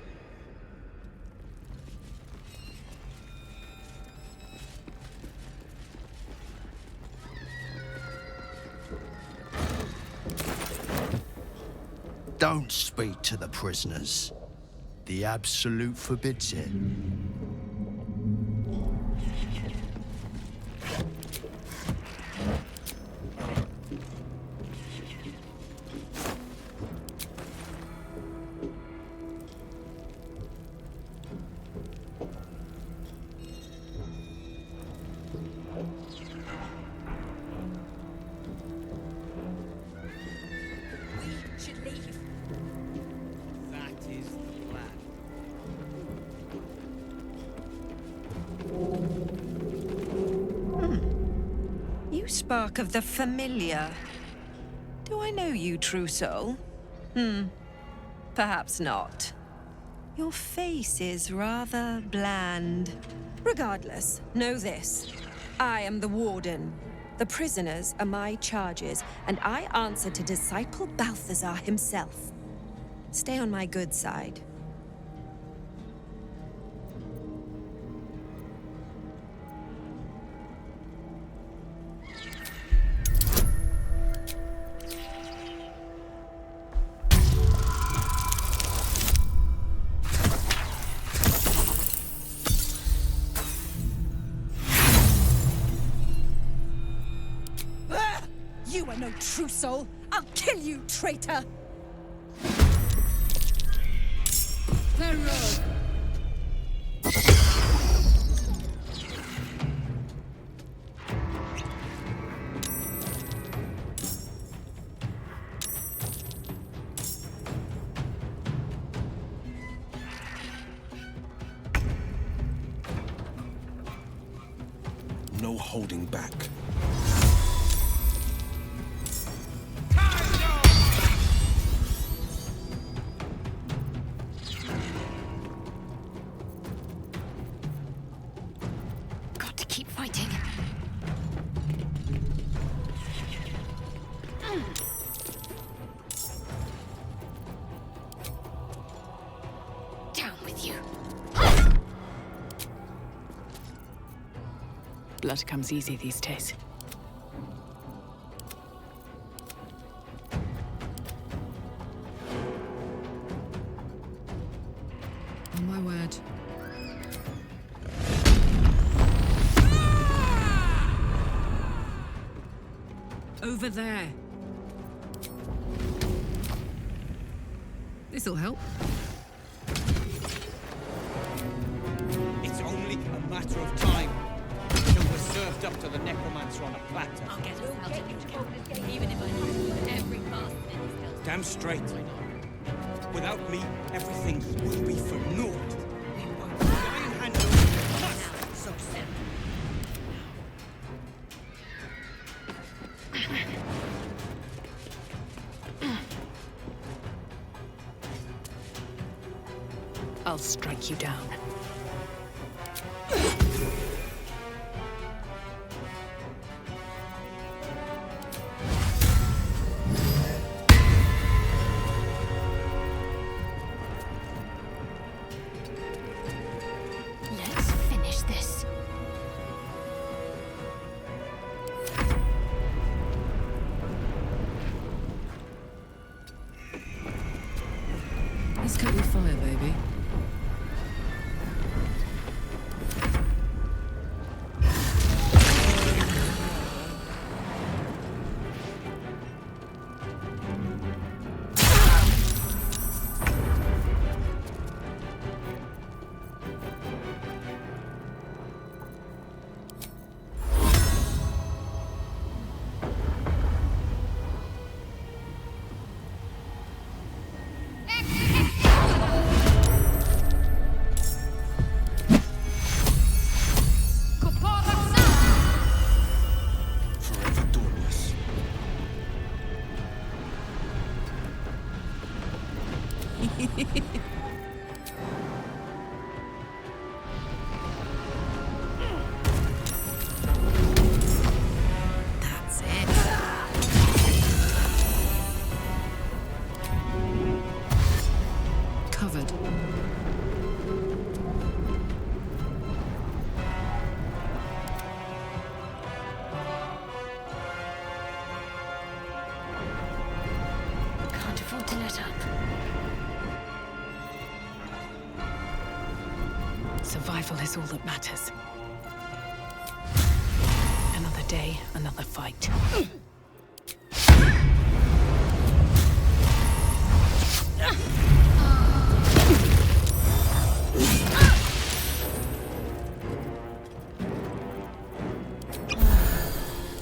Don't speak to the prisoners. The Absolute forbids it. Should leave. That is the plan. You spark of the familiar. Do I know you, true soul? Perhaps not. Your face is rather bland. Regardless, know this. I am the warden. The prisoners are my charges, and I answer to Disciple Balthazar himself. Stay on my good side. You are no true soul. I'll kill you, traitor! No holding back. Got to keep fighting. Down with you. Blood comes easy these days. On my word. Over there. This'll help. It's only a matter of time until we're served up to the necromancer on a platter. I'll get us out of here, even if I lose every path in his health. Damn straight. Without me, everything will be for naught. Lion hand over us. So simple. I'll strike you down. Let's finish this. Let's cut your fire, baby. Forever dauntless. That's it. Covered. Can't afford to let up. Survival is all that matters. Another day, another fight.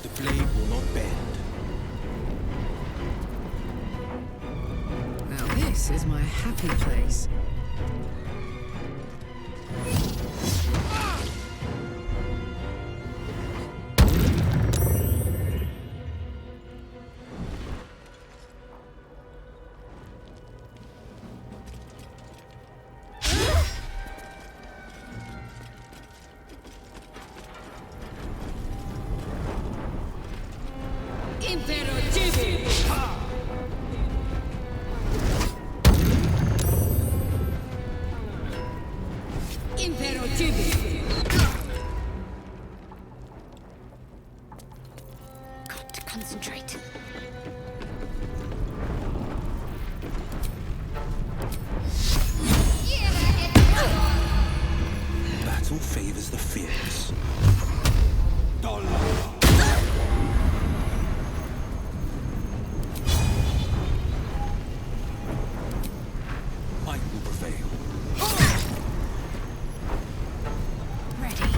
The blade will not bend. Now this is my happy place. Got to concentrate. Battle favors the fearless. Might will prevail. Ready.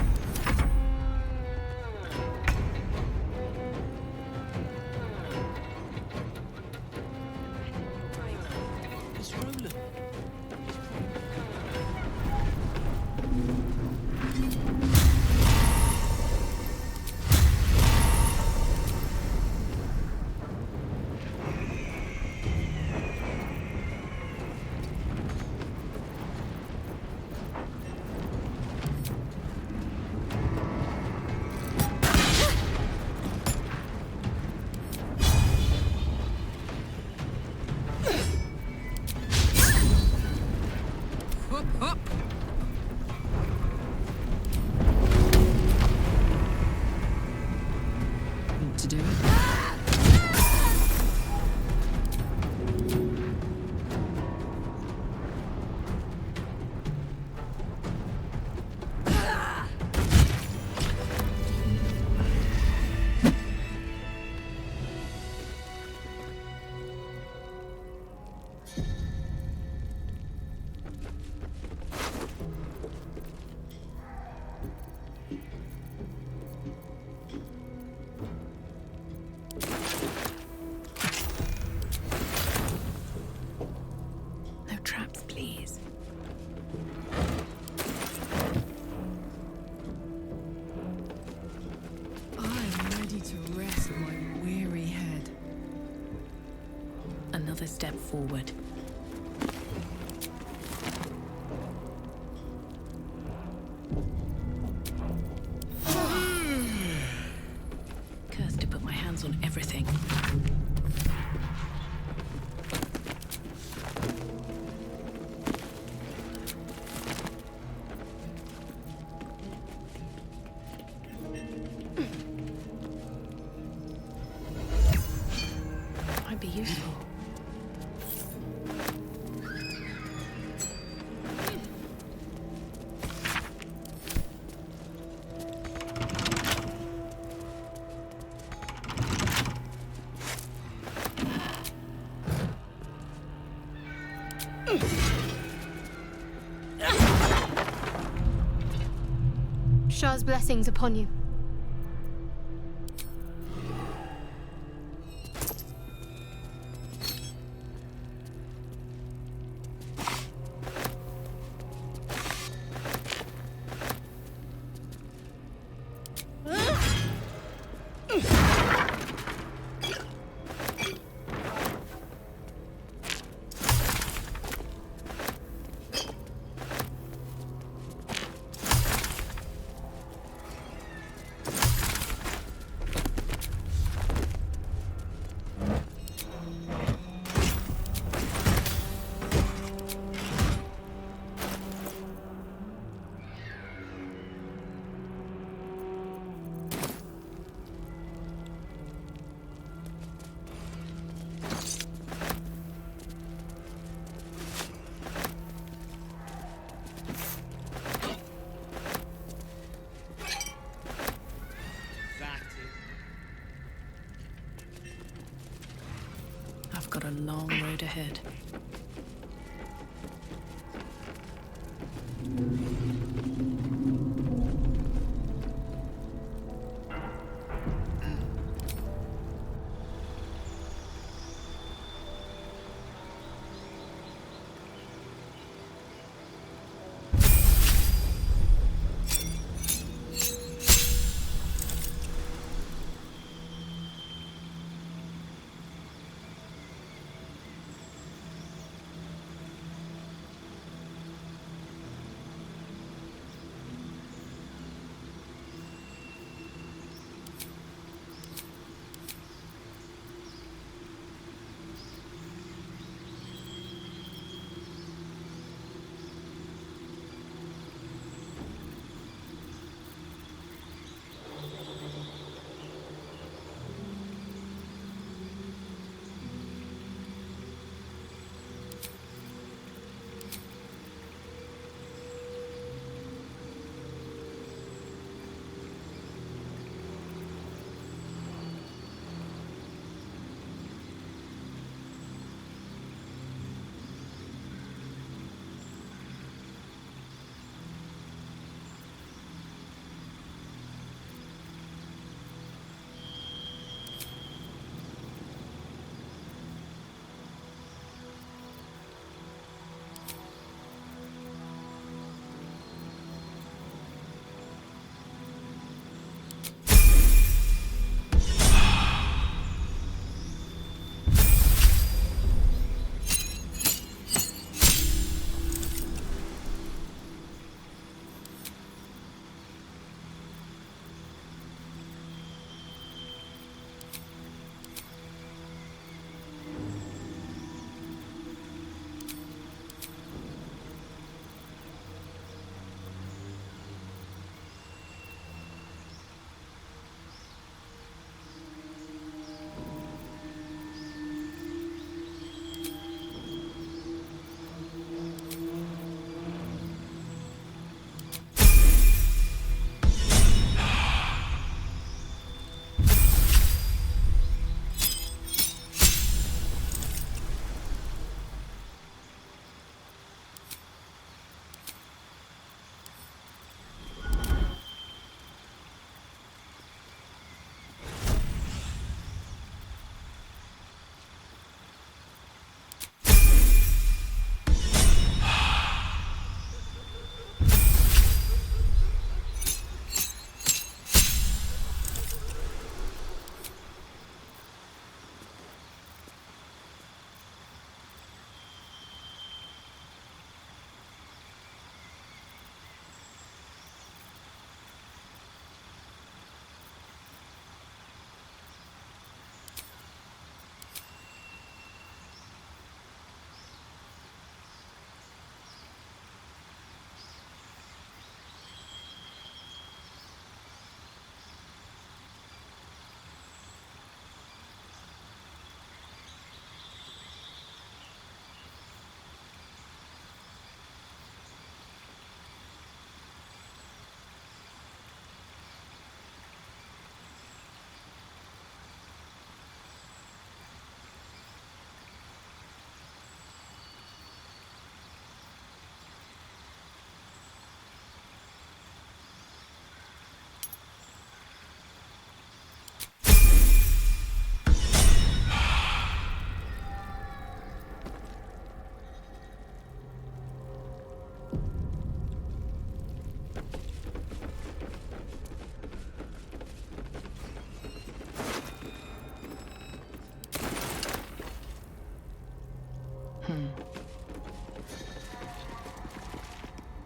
It's Rolan. What to do? No traps, please. I'm ready to rest my weary head. Another step forward. Cursed to put my hands on everything. Might be useful. Shah's blessings upon you. road ahead.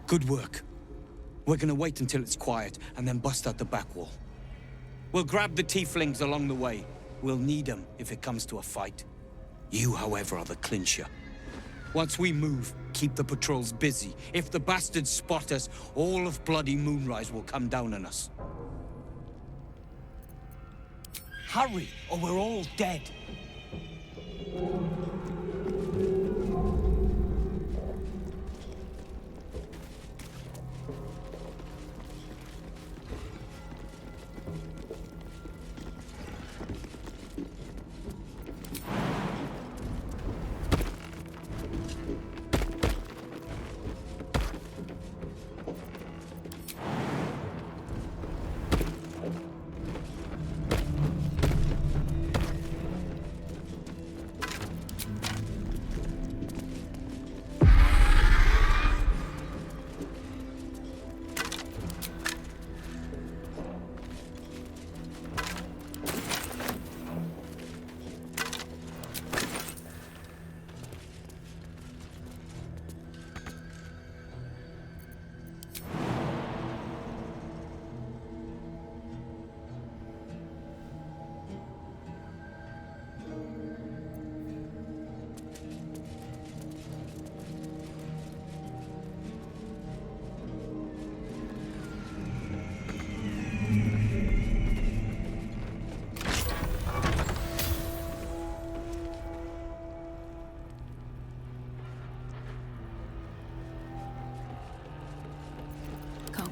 Good work. We're gonna wait until it's quiet and then bust out the back wall. We'll grab the tieflings along the way. We'll need them if it comes to a fight. You, however, are the clincher. Once we move, keep the patrols busy. If the bastards spot us, all of bloody Moonrise will come down on us. Hurry, or we're all dead.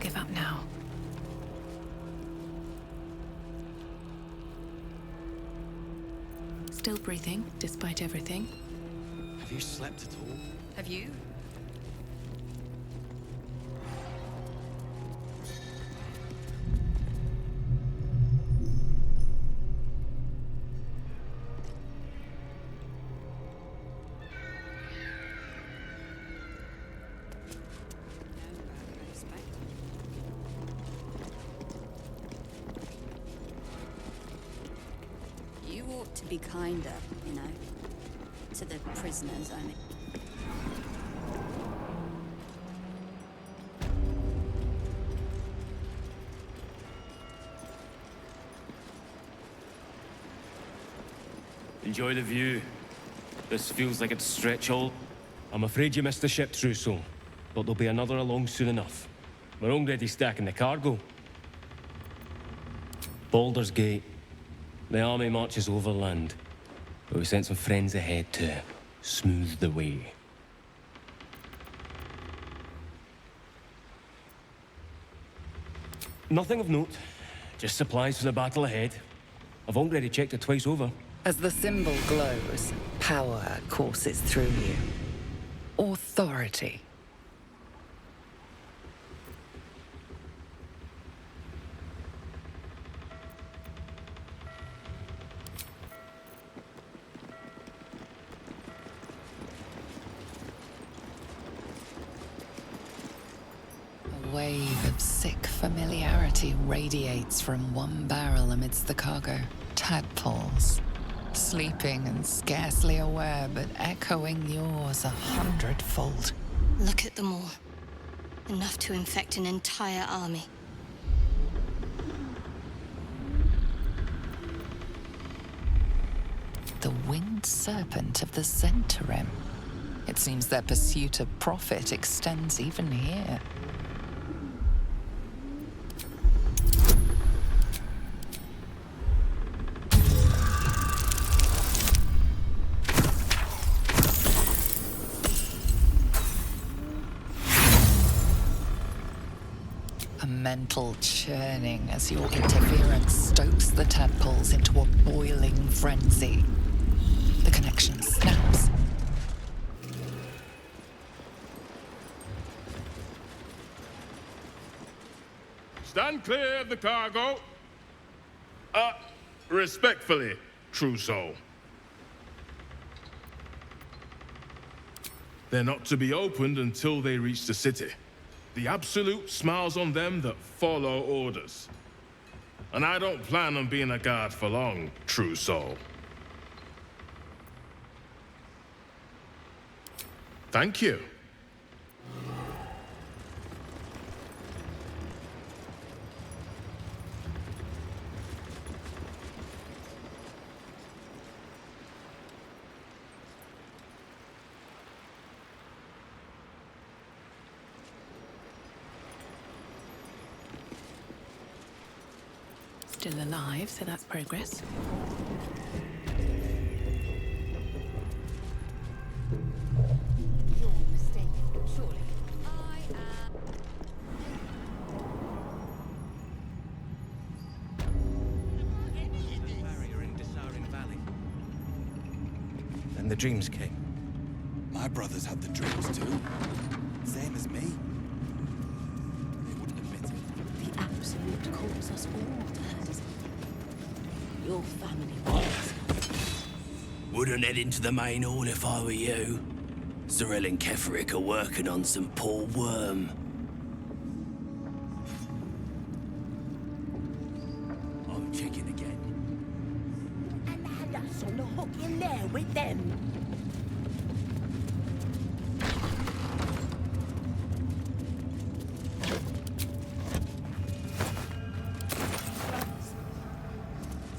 give up now. Still breathing, despite everything. Have you slept at all? Have you? You ought to be kinder, you know. To the prisoners, I mean. Enjoy the view. This feels like it's stretch all. I'm afraid you missed the ship, Trousseau, but there'll be another along soon enough. We're already stacking the cargo. Baldur's Gate. The army marches overland, but we sent some friends ahead to smooth the way. Nothing of note. Just supplies for the battle ahead. I've already checked it twice over. As the symbol glows, power courses through you. Authority. A wave of sick familiarity radiates from one barrel amidst the cargo. Tadpoles. Sleeping and scarcely aware, but echoing yours 100-fold. Look at them all. Enough to infect an entire army. The winged serpent of the Zentarim. It seems their pursuit of profit extends even here. A mental churning as your interference stokes the tadpoles into a boiling frenzy. The connection snaps. Stand clear of the cargo. Respectfully, Trousseau. They're not to be opened until they reach the city. The Absolute smiles on them that follow orders. And I don't plan on being a guard for long, Trousseau. Thank you. Still alive, so that's progress. You're mistaken, surely. Barrier in Dissarin Valley. Then the dreams came. My brothers had the dreams too. Same as me. They wouldn't admit it. The Absolute calls us all to her design. Your family was. Wouldn't head into the main hall if I were you. Zorel and Keferic are working on some poor worm. I'm checking again. And had us on the hook in there with them.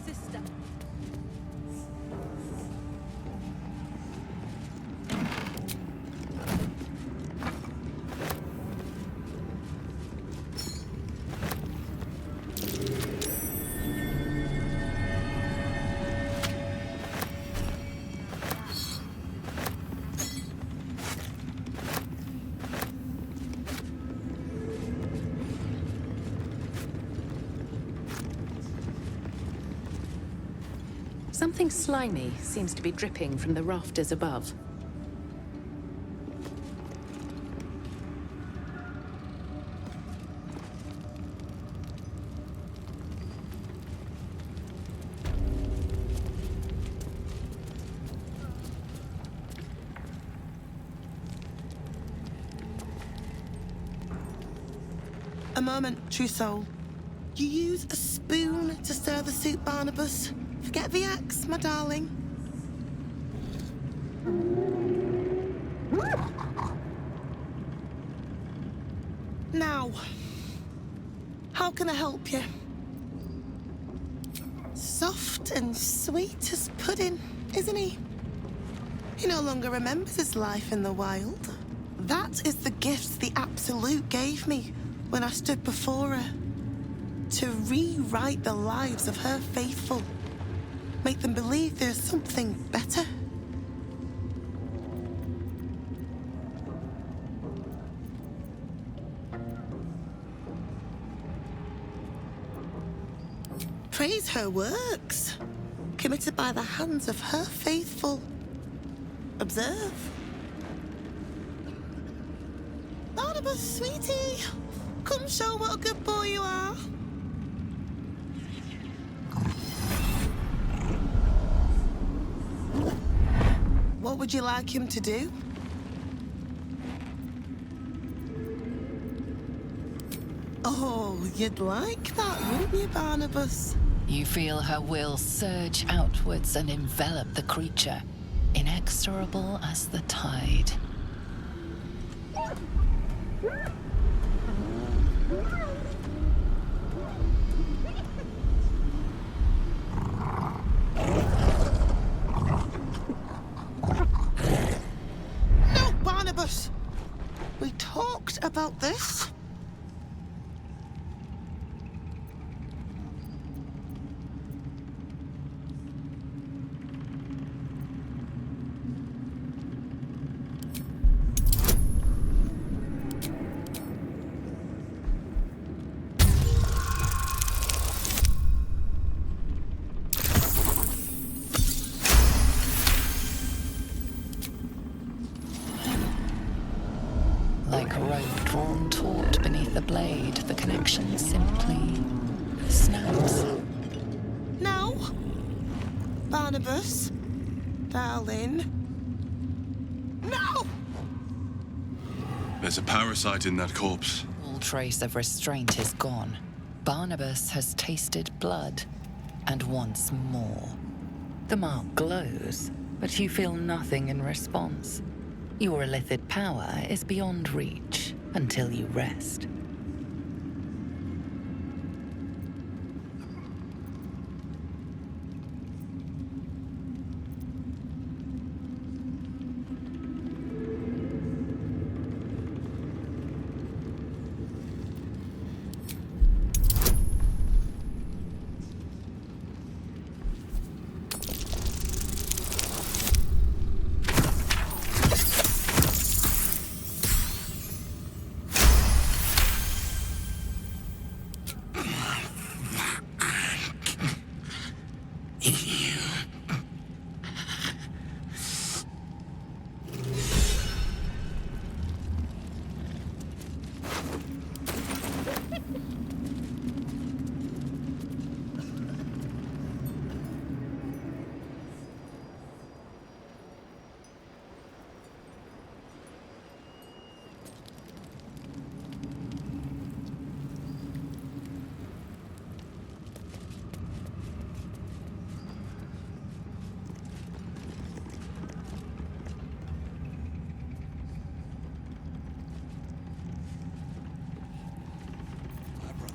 Sister. Something slimy seems to be dripping from the rafters above. A moment, true soul. You use a spoon to stir the soup, Barnabas. Forget the axe, my darling. Now, how can I help you? Soft and sweet as pudding, isn't he? He no longer remembers his life in the wild. That is the gift the Absolute gave me when I stood before her. To rewrite the lives of her faithful. Make them believe there's something better. Praise her works, committed by the hands of her faithful. Observe. Barnabas, sweetie, come show what a good boy you are. What would you like him to do? Oh, you'd like that, wouldn't you, Barnabas? You feel her will surge outwards and envelop the creature, inexorable as the tide. No, Barnabas! We talked about this. Like a rope drawn taut beneath the blade, the connection simply snaps. No, Barnabas, darling. No! There's a parasite in that corpse. All trace of restraint is gone. Barnabas has tasted blood, and wants more. The mark glows, but you feel nothing in response. Your illithid power is beyond reach until you rest.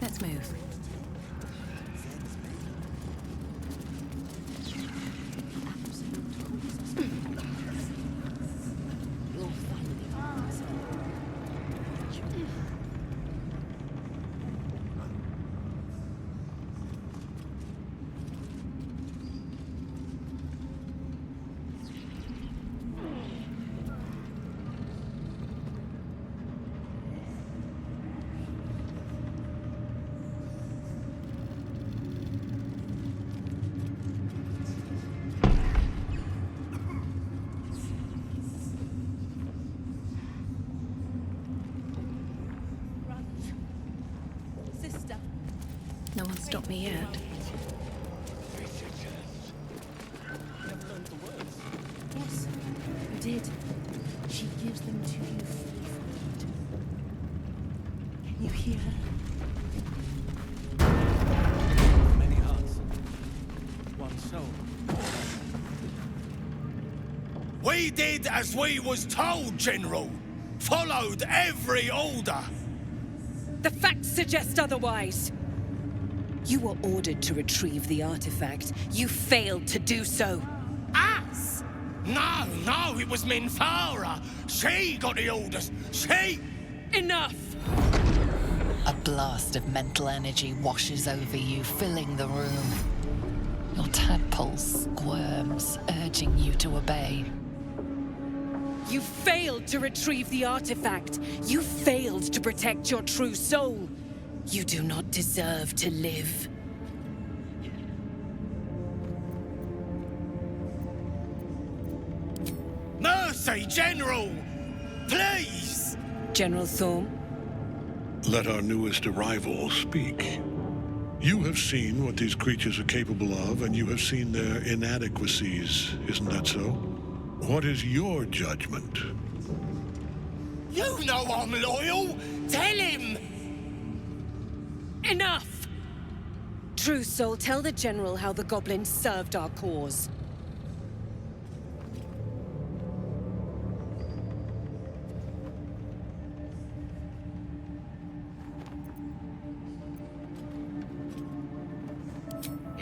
Let's move. stop me yet. Yes, you did. She gives them to you free for need. Can you hear her? Many hearts. One soul. We did as we was told, General. Followed every order. The facts suggest otherwise. You were ordered to retrieve the artifact. You failed to do so. Us? No, it was Minthara. She got the orders. She... Enough! A blast of mental energy washes over you, filling the room. Your tadpole squirms, urging you to obey. You failed to retrieve the artifact. You failed to protect your true soul. You do not deserve to live. Mercy, General! Please! General Thorm? Let our newest arrival speak. You have seen what these creatures are capable of, and you have seen their inadequacies, isn't that so? What is your judgment? You know I'm loyal! Tell him! Enough! True soul, tell the General how the goblins served our cause.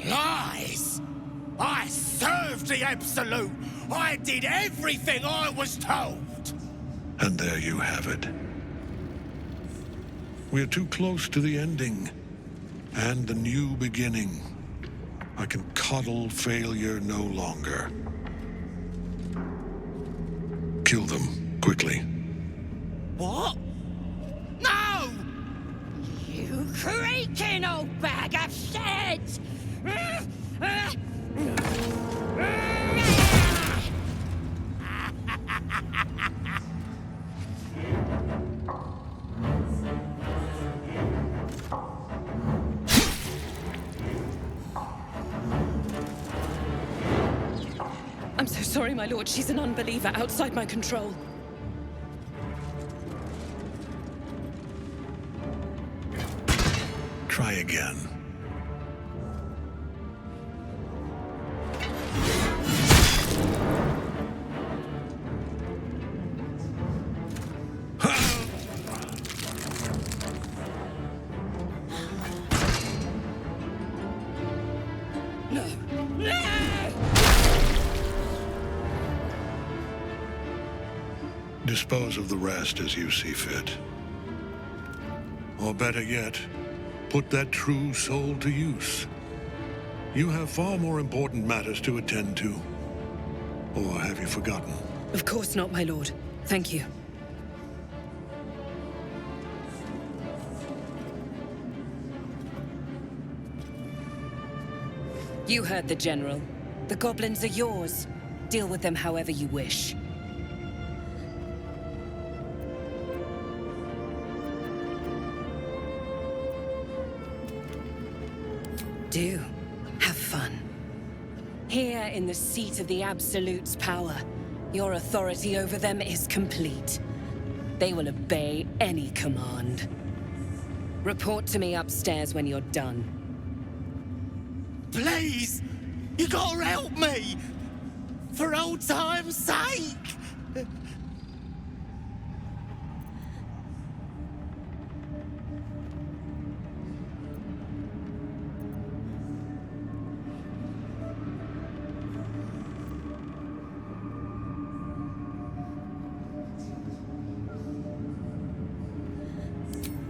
Lies! I served the Absolute! I did everything I was told! And there you have it. We are too close to the ending. And the new beginning. I can coddle failure no longer. Kill them, quickly. What? No! You creaking old bag of shit! I'm so sorry, my lord. She's an unbeliever outside my control. Try again. Dispose of the rest as you see fit. Or better yet, put that true soul to use. You have far more important matters to attend to. Or have you forgotten? Of course not, my lord. Thank you. You heard the General. The goblins are yours. Deal with them however you wish. Do. Have fun. Here in the seat of the Absolute's power, your authority over them is complete. They will obey any command. Report to me upstairs when you're done. Please! You gotta help me! For old time's sake!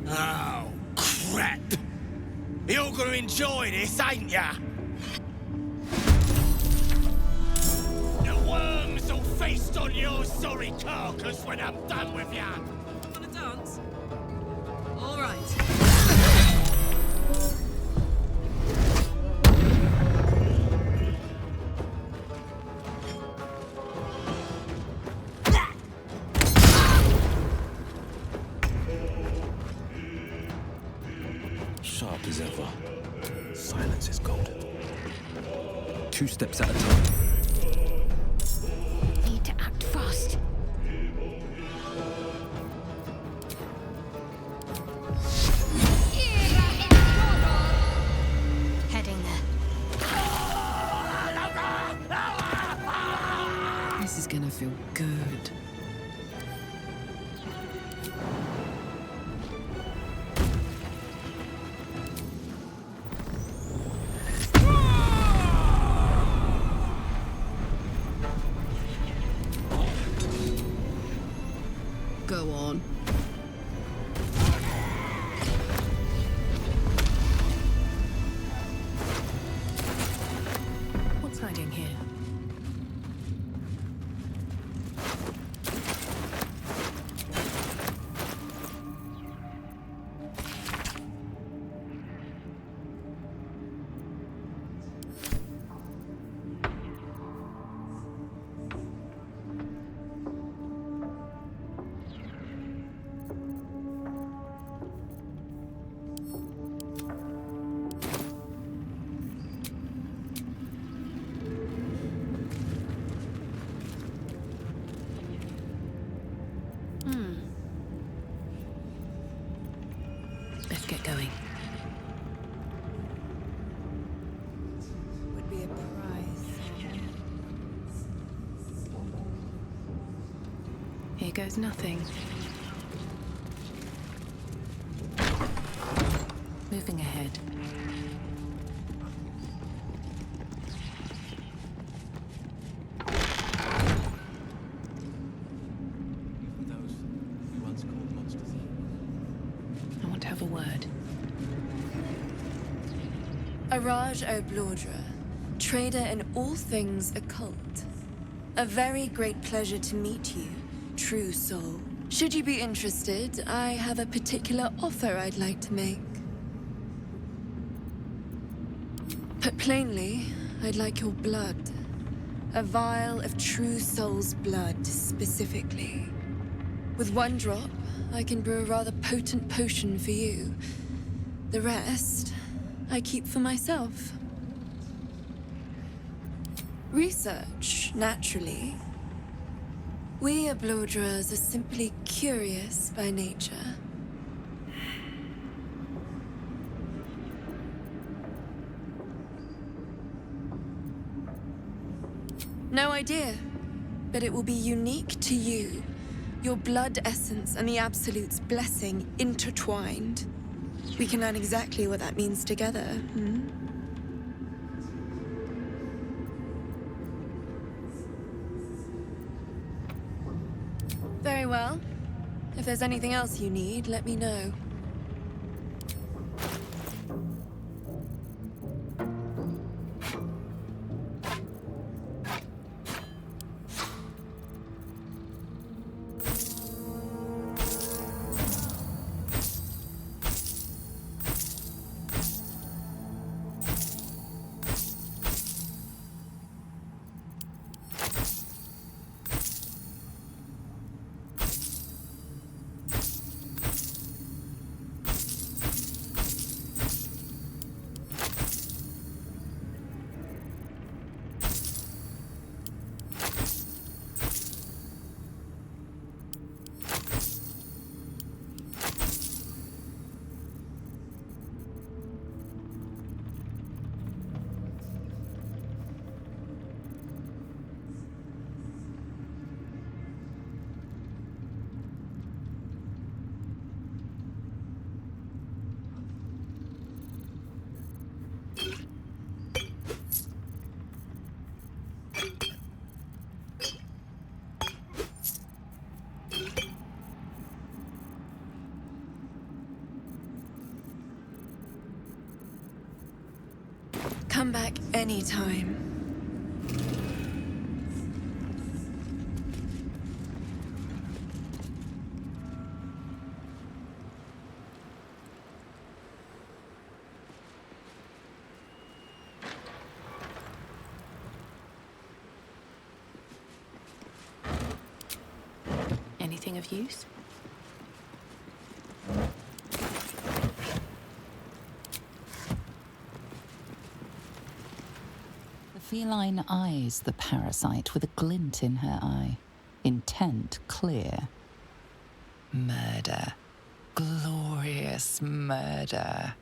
Oh, crap! You're gonna enjoy this, ain't ya? The worms will feast on your sorry carcass when I'm done with ya! Wanna dance? All right. Sharp as ever. Silence is golden. 2 steps at a time. Need to act fast. Heading there. This is gonna feel good. Go on. What's hiding here? Let's get going. Would be a prize. Here goes nothing. Moving ahead. I want to have a word. Araj Baldur, trader in all things occult. A very great pleasure to meet you, true soul. Should you be interested, I have a particular offer I'd like to make. Put plainly, I'd like your blood. A vial of true soul's blood, specifically. With 1 drop, I can brew a rather potent potion for you. The rest, I keep for myself. Research, naturally. We Balduras are simply curious by nature. No idea, but it will be unique to you. Your blood essence and the Absolute's blessing intertwined. We can learn exactly what that means together, hmm? Very well. If there's anything else you need, let me know. Come back anytime. Anything of use? Feline eyes the parasite with a glint in her eye, intent clear. Murder. Glorious murder.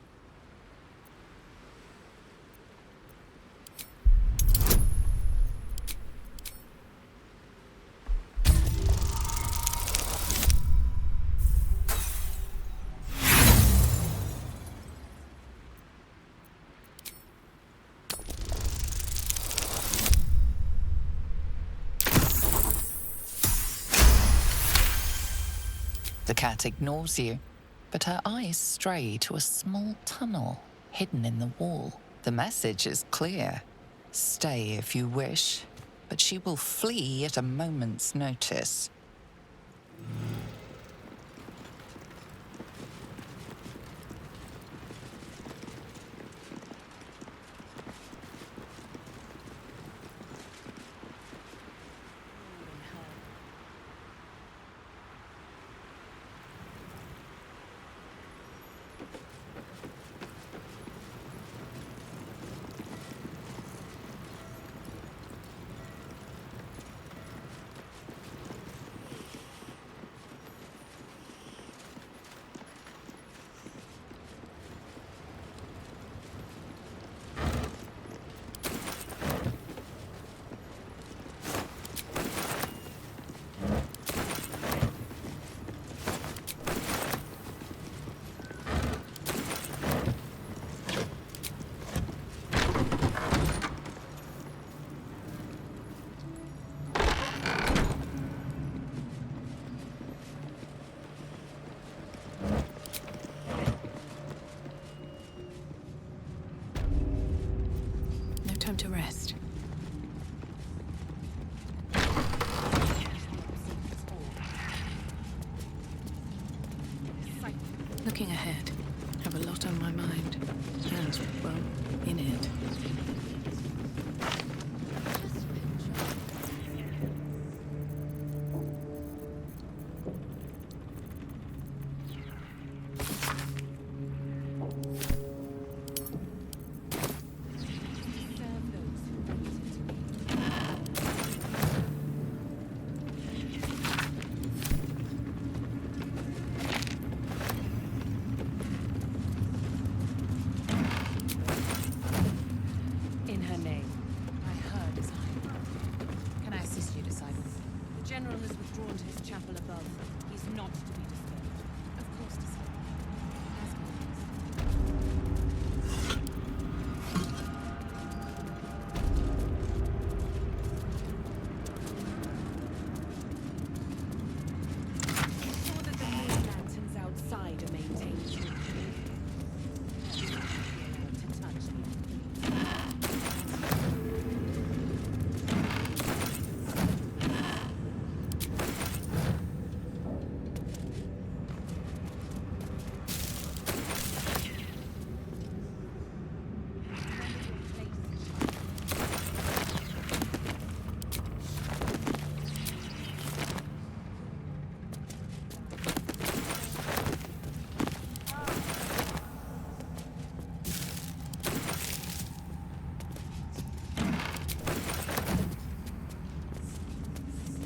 The cat ignores you, but her eyes stray to a small tunnel hidden in the wall. The message is clear. Stay if you wish, but she will flee at a moment's notice. Time to rest. Looking ahead, have a lot on my mind, and, well, in it.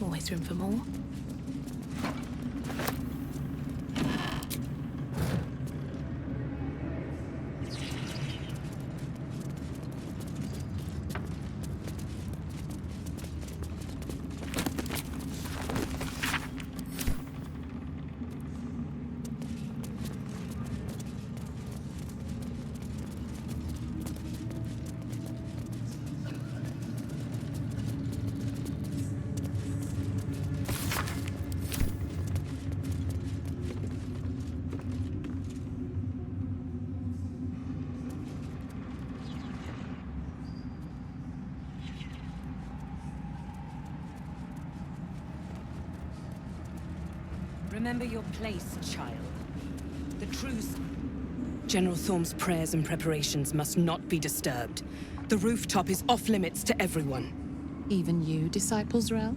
Always room for more. Remember your place, child. The truce. General Thorm's prayers and preparations must not be disturbed. The rooftop is off limits to everyone. Even you, Disciples Rel?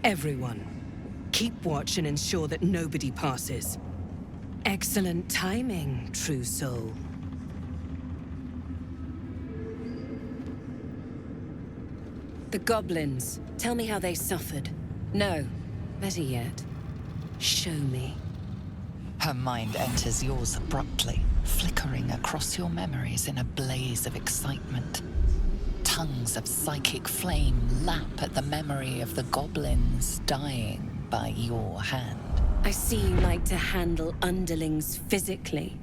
Everyone. Keep watch and ensure that nobody passes. Excellent timing, true soul. The goblins. Tell me how they suffered. No, better yet, show me. Her mind enters yours abruptly, flickering across your memories in a blaze of excitement. Tongues of psychic flame lap at the memory of the goblins dying by your hand. I see you like to handle underlings physically.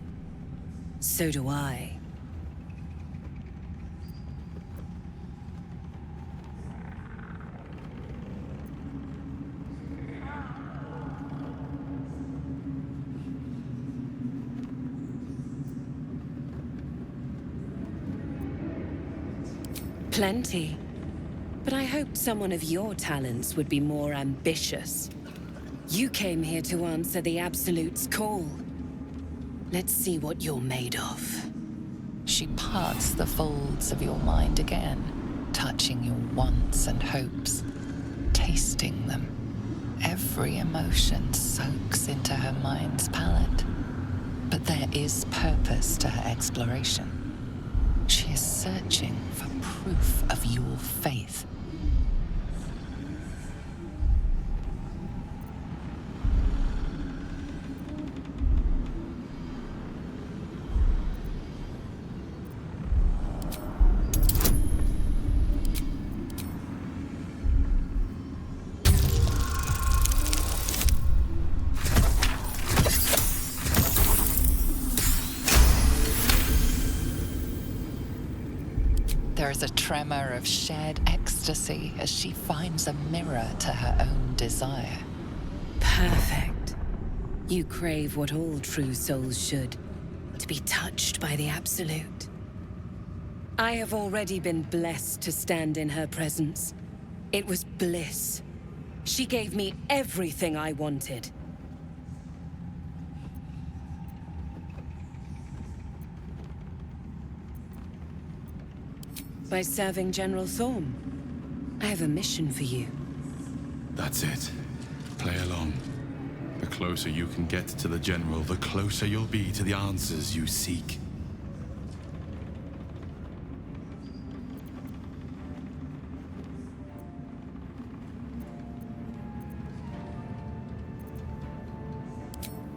So do I. Plenty. But I hoped someone of your talents would be more ambitious. You came here to answer the Absolute's call. Let's see what you're made of. She parts the folds of your mind again, touching your wants and hopes, tasting them. Every emotion soaks into her mind's palette. But there is purpose to her exploration. She is searching for proof of your faith. There is a tremor of shared ecstasy as she finds a mirror to her own desire. Perfect. You crave what all true souls should, to be touched by the Absolute. I have already been blessed to stand in her presence. It was bliss. She gave me everything I wanted. By serving General Thorm. I have a mission for you. That's it. Play along. The closer you can get to the General, the closer you'll be to the answers you seek.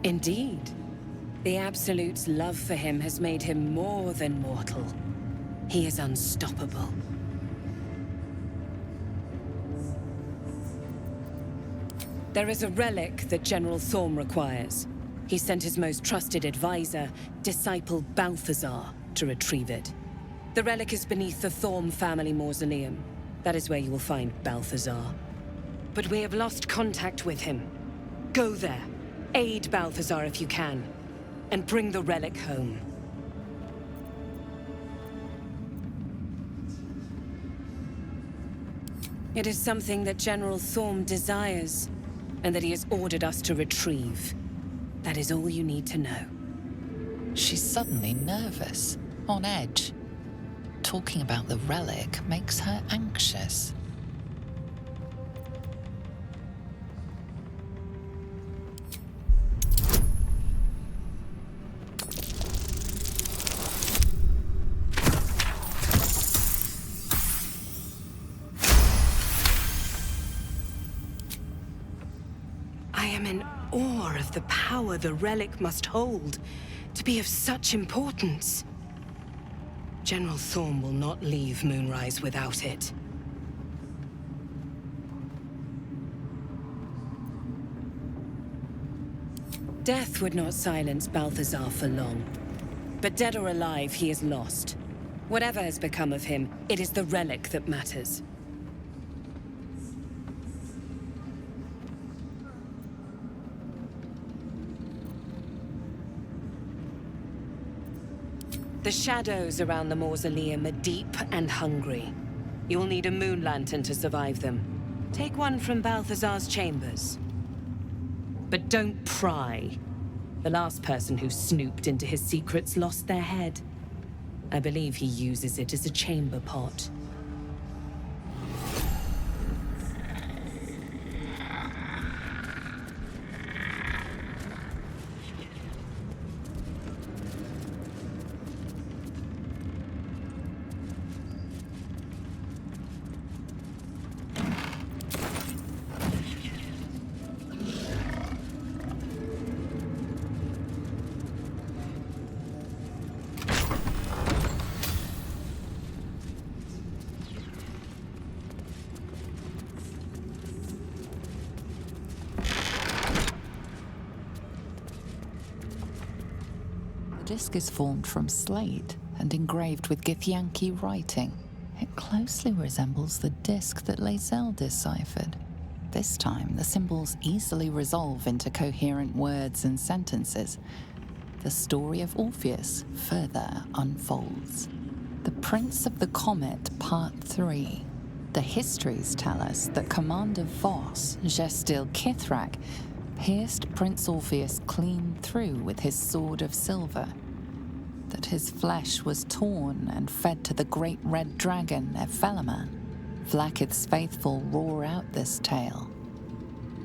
Indeed. The Absolute's love for him has made him more than mortal. He is unstoppable. There is a relic that General Thorm requires. He sent his most trusted advisor, disciple Balthazar, to retrieve it. The relic is beneath the Thorm family mausoleum. That is where you will find Balthazar. But we have lost contact with him. Go there, aid Balthazar if you can, and bring the relic home. It is something that General Thorm desires, and that he has ordered us to retrieve. That is all you need to know. She's suddenly nervous, on edge. Talking about the relic makes her anxious. I am in awe of the power the relic must hold to be of such importance. General Thorm will not leave Moonrise without it. Death would not silence Balthazar for long. But dead or alive, he is lost. Whatever has become of him, it is the relic that matters. The shadows around the mausoleum are deep and hungry. You'll need a moon lantern to survive them. Take one from Balthazar's chambers. But don't pry. The last person who snooped into his secrets lost their head. I believe he uses it as a chamber pot. The disc is formed from slate and engraved with Githyanki writing. It closely resembles the disc that Lae'zel deciphered. This time, the symbols easily resolve into coherent words and sentences. The story of Orpheus further unfolds. The Prince of the Comet, Part 3. The histories tell us that Commander Voss, Gestil Kithrak, pierced Prince Orpheus clean through with his sword of silver, that his flesh was torn and fed to the great red dragon, Ephelaman. Vlaakith's faithful roar out this tale.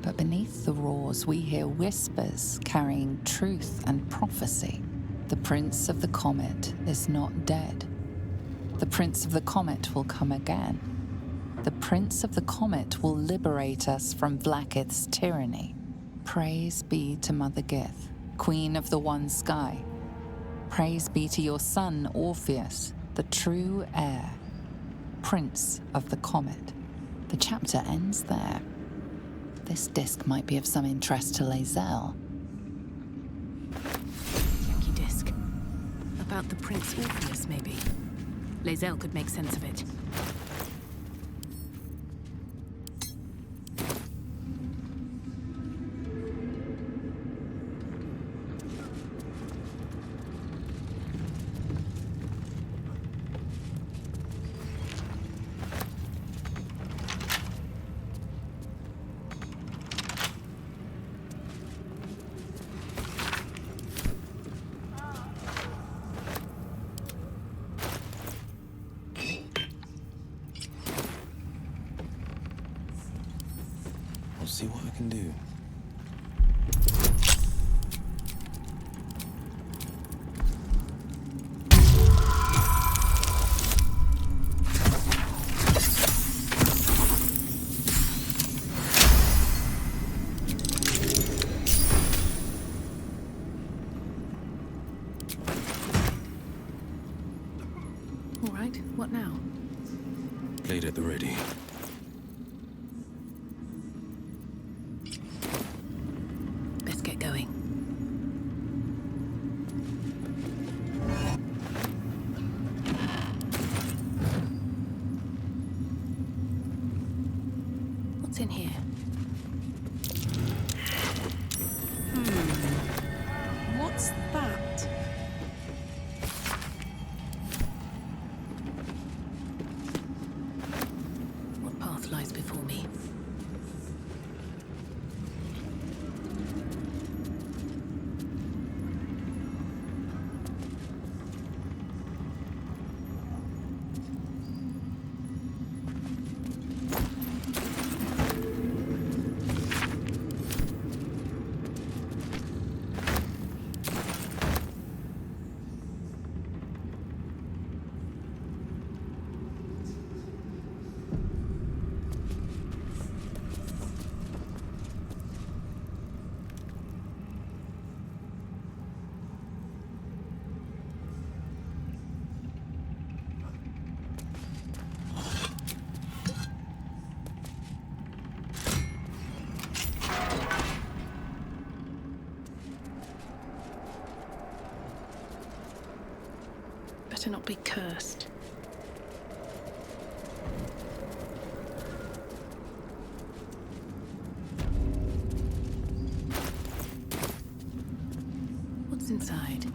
But beneath the roars we hear whispers carrying truth and prophecy. The Prince of the Comet is not dead. The Prince of the Comet will come again. The Prince of the Comet will liberate us from Vlaakith's tyranny. Praise be to Mother Gith, Queen of the One Sky. Praise be to your son, Orpheus, the true heir, Prince of the Comet. The chapter ends there. This disc might be of some interest to Lae'zel. Yankee disc. About the Prince Orpheus, maybe. Lae'zel could make sense of it. See what I can do. All right, what now? Blade at the ready. Let's get going. What's in here? What's that? What path lies before me? Better not be cursed. What's inside?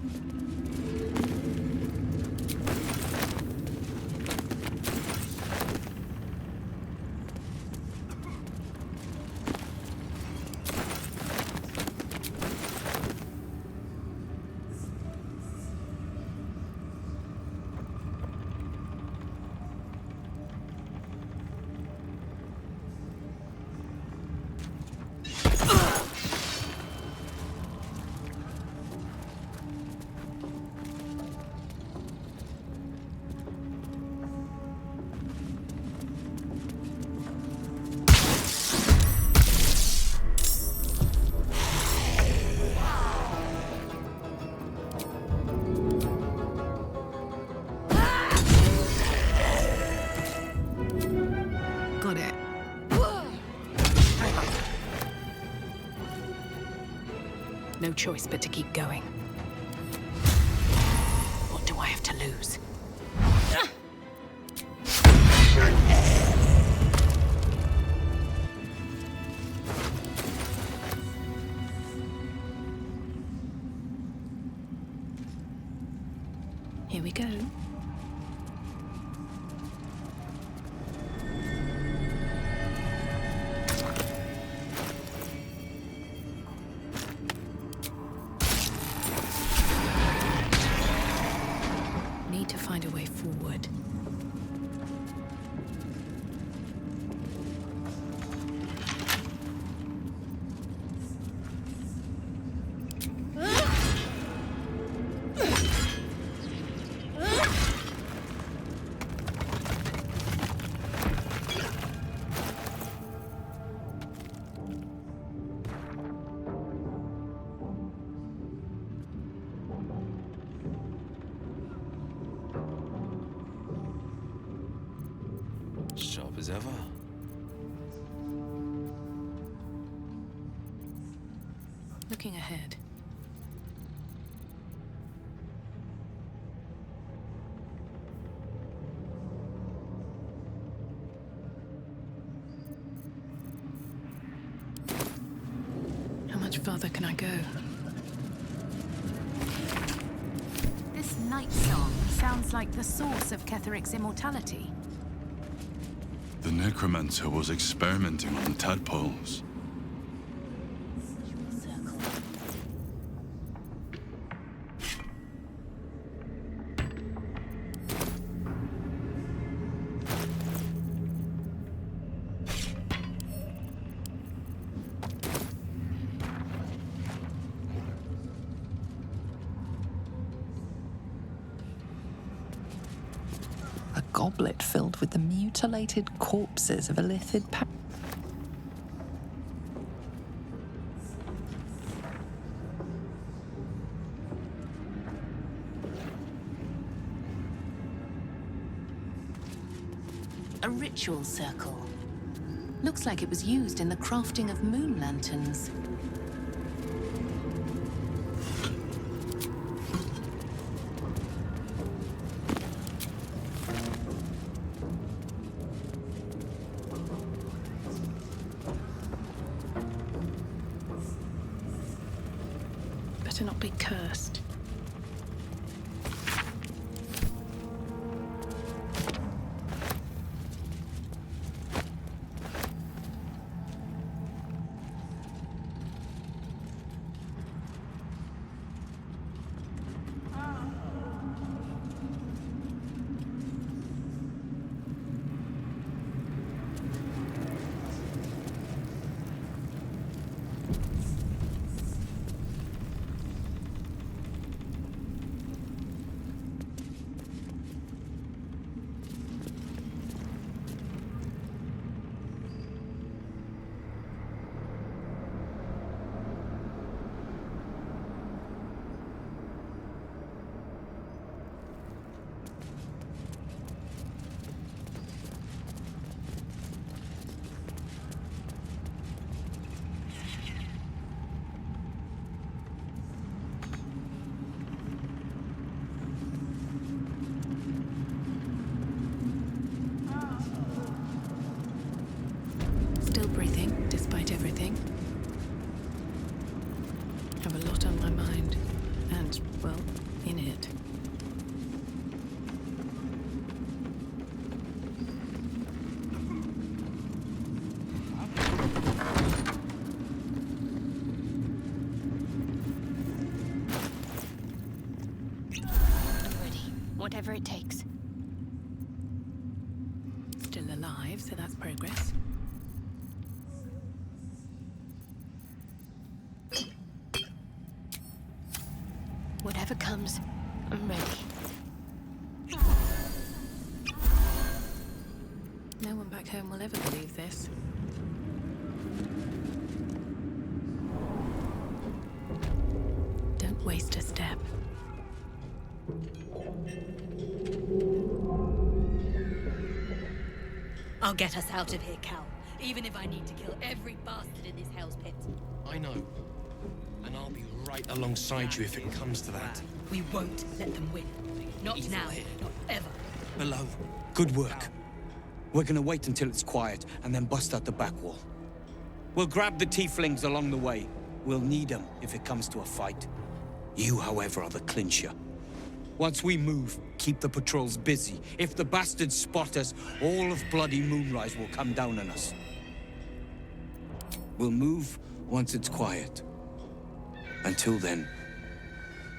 Got it. No choice but to keep going. lose. Here we go. Need to find a way forward. Sharp as ever. Looking ahead. How much farther can I go? This night song sounds like the source of Katharich's immortality. The necromancer was experimenting on tadpoles. A goblet filled with the mutilated corpses of illithid A ritual circle. Looks like it was used in the crafting of moon lanterns. Better not be cursed. Still breathing, despite everything. Have a lot on my mind. And, well, in it. I'm ready. Whatever it takes. Still alive, so that's progress. Whatever comes, I'm ready. No one back home will ever believe this. Don't waste a step. I'll get us out of here, Cal. Even if I need to kill every bastard in this hell's pit. I know. And I'll be right alongside you if it comes to that. We won't let them win. Not now. Not ever. Below. Good work. We're gonna wait until it's quiet and then bust out the back wall. We'll grab the tieflings along the way. We'll need them if it comes to a fight. You, however, are the clincher. Once we move, keep the patrols busy. If the bastards spot us, all of bloody Moonrise will come down on us. We'll move once it's quiet. Until then,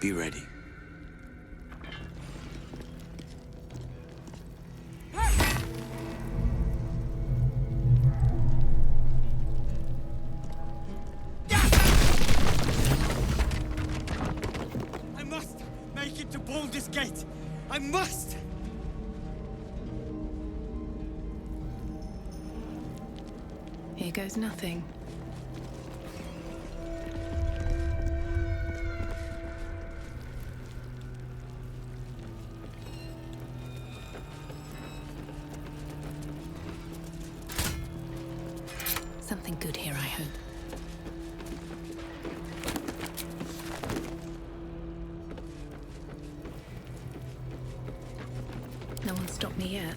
be ready. I must make it to Baldur's Gate! I must! Here goes nothing. Something good here, I hope. No one stopped me yet.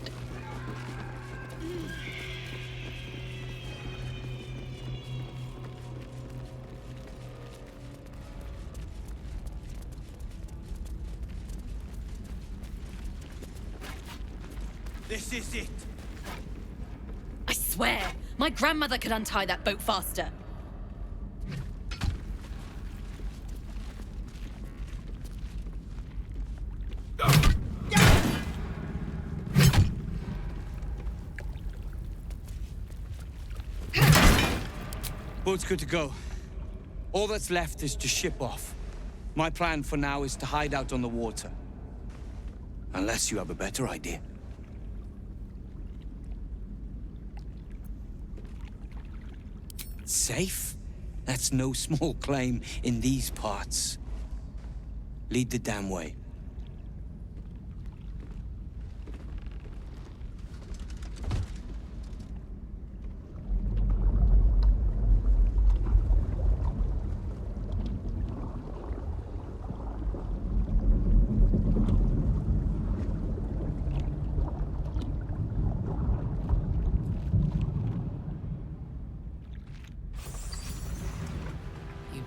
This is it! I swear, my grandmother could untie that boat faster. Boat's good to go. All that's left is to ship off. My plan for now is to hide out on the water. Unless you have a better idea. Safe? That's no small claim in these parts. Lead the damn way.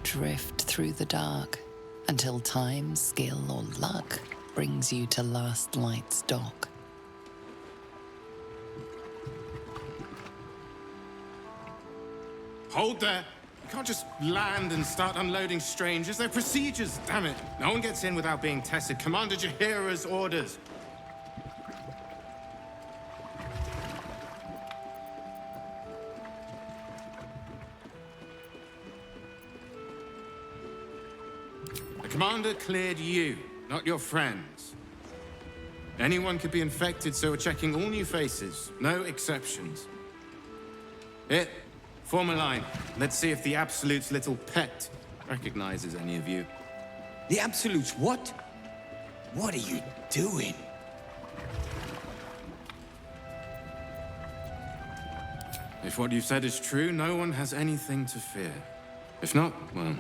Drift through the dark until time, skill, or luck brings you to Last Light's dock. Hold there! You can't just land and start unloading strangers. They're procedures, damn it! No one gets in without being tested. Commander Jahira's orders. Commander cleared you, not your friends. Anyone could be infected, so we're checking all new faces. No exceptions. Here, form a line. Let's see if the Absolute's little pet recognizes any of you. The Absolute's what? What are you doing? If what you've said is true, no one has anything to fear. If not, well,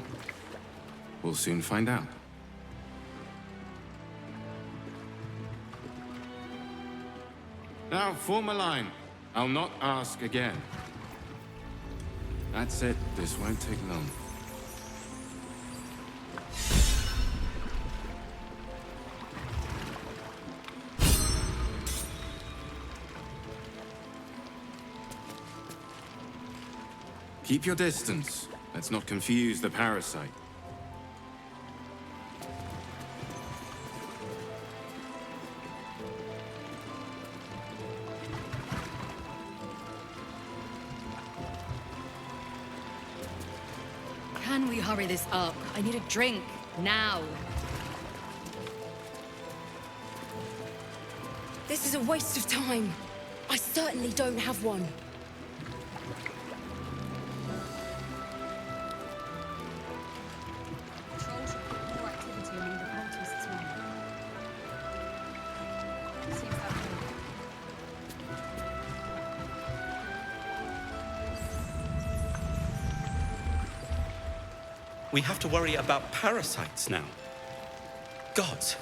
we'll soon find out. Now, form a line. I'll not ask again. That's it. This won't take long. Keep your distance. Let's not confuse the parasite. Can we hurry this up? I need a drink. Now. This is a waste of time. I certainly don't have one. We have to worry about parasites now. Gods.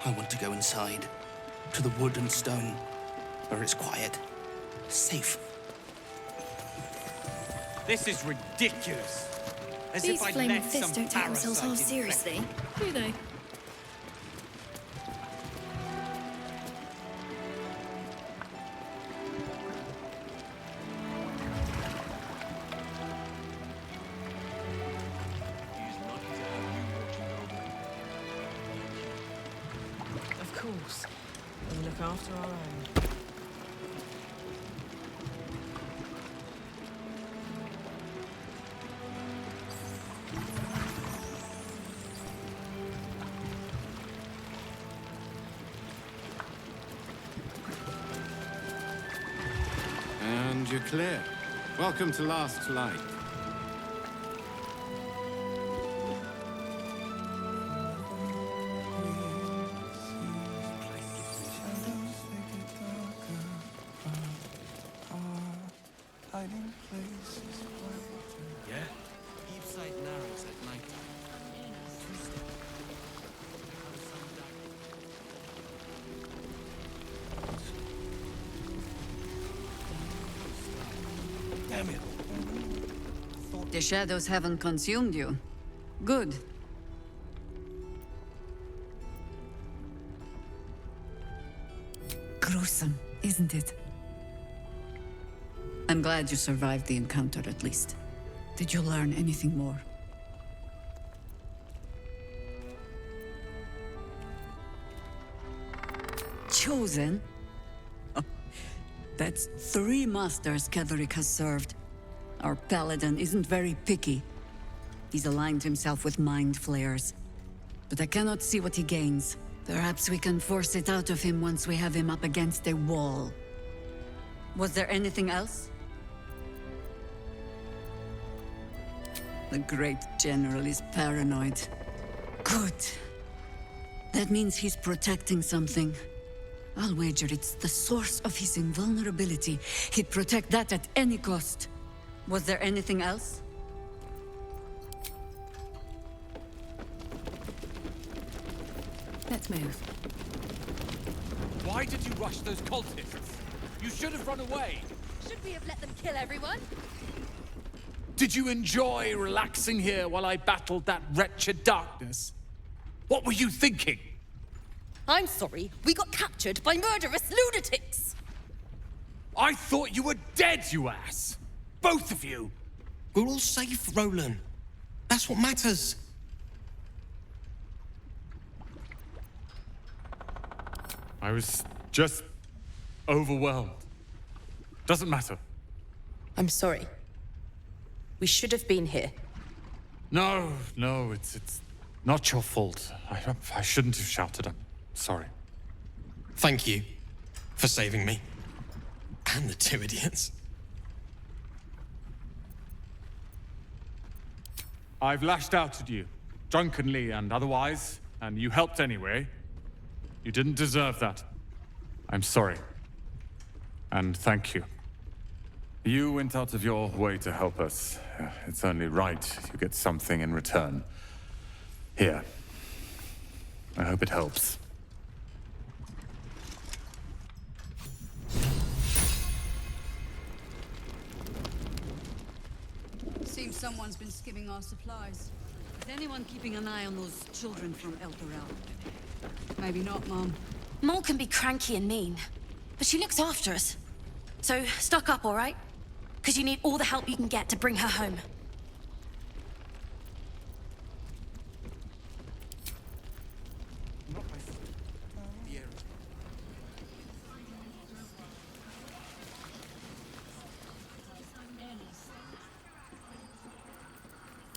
I want to go inside, to the wood and stone, where it's quiet, safe. This is ridiculous. As These if I'd flaming let fists some don't take themselves half parasite seriously, do they? Of course. We look after our own. And you're clear. Welcome to Last Light. Yeah? Keep sight narrows at night. Damn it. The shadows haven't consumed you. Good. Gruesome, isn't it? I'm glad you survived the encounter, at least. Did you learn anything more? Chosen? Oh, that's 3 masters Katarich has served. Our Paladin isn't very picky. He's aligned himself with mind flayers. But I cannot see what he gains. Perhaps we can force it out of him once we have him up against a wall. Was there anything else? The great general is paranoid. Good. That means he's protecting something. I'll wager it's the source of his invulnerability. He'd protect that at any cost. Was there anything else? Let's move. Why did you rush those cultists? You should have run away. Should we have let them kill everyone? Did you enjoy relaxing here while I battled that wretched darkness? What were you thinking? I'm sorry, we got captured by murderous lunatics! I thought you were dead, you ass! Both of you! We're all safe, Rolan. That's what matters. I was just overwhelmed. Doesn't matter. I'm sorry. We should have been here. No, it's not your fault. I shouldn't have shouted. I'm sorry. Thank you for saving me. And the 2 idiots. I've lashed out at you, drunkenly and otherwise, and you helped anyway. You didn't deserve that. I'm sorry. And thank you. You went out of your way to help us. It's only right you get something in return. Here. I hope it helps. Seems someone's been skimming our supplies. Is anyone keeping an eye on those children from El Doral? Maybe not, Mom. Mol can be cranky and mean, but she looks after us. So, stock up, all right? Because you need all the help you can get to bring her home.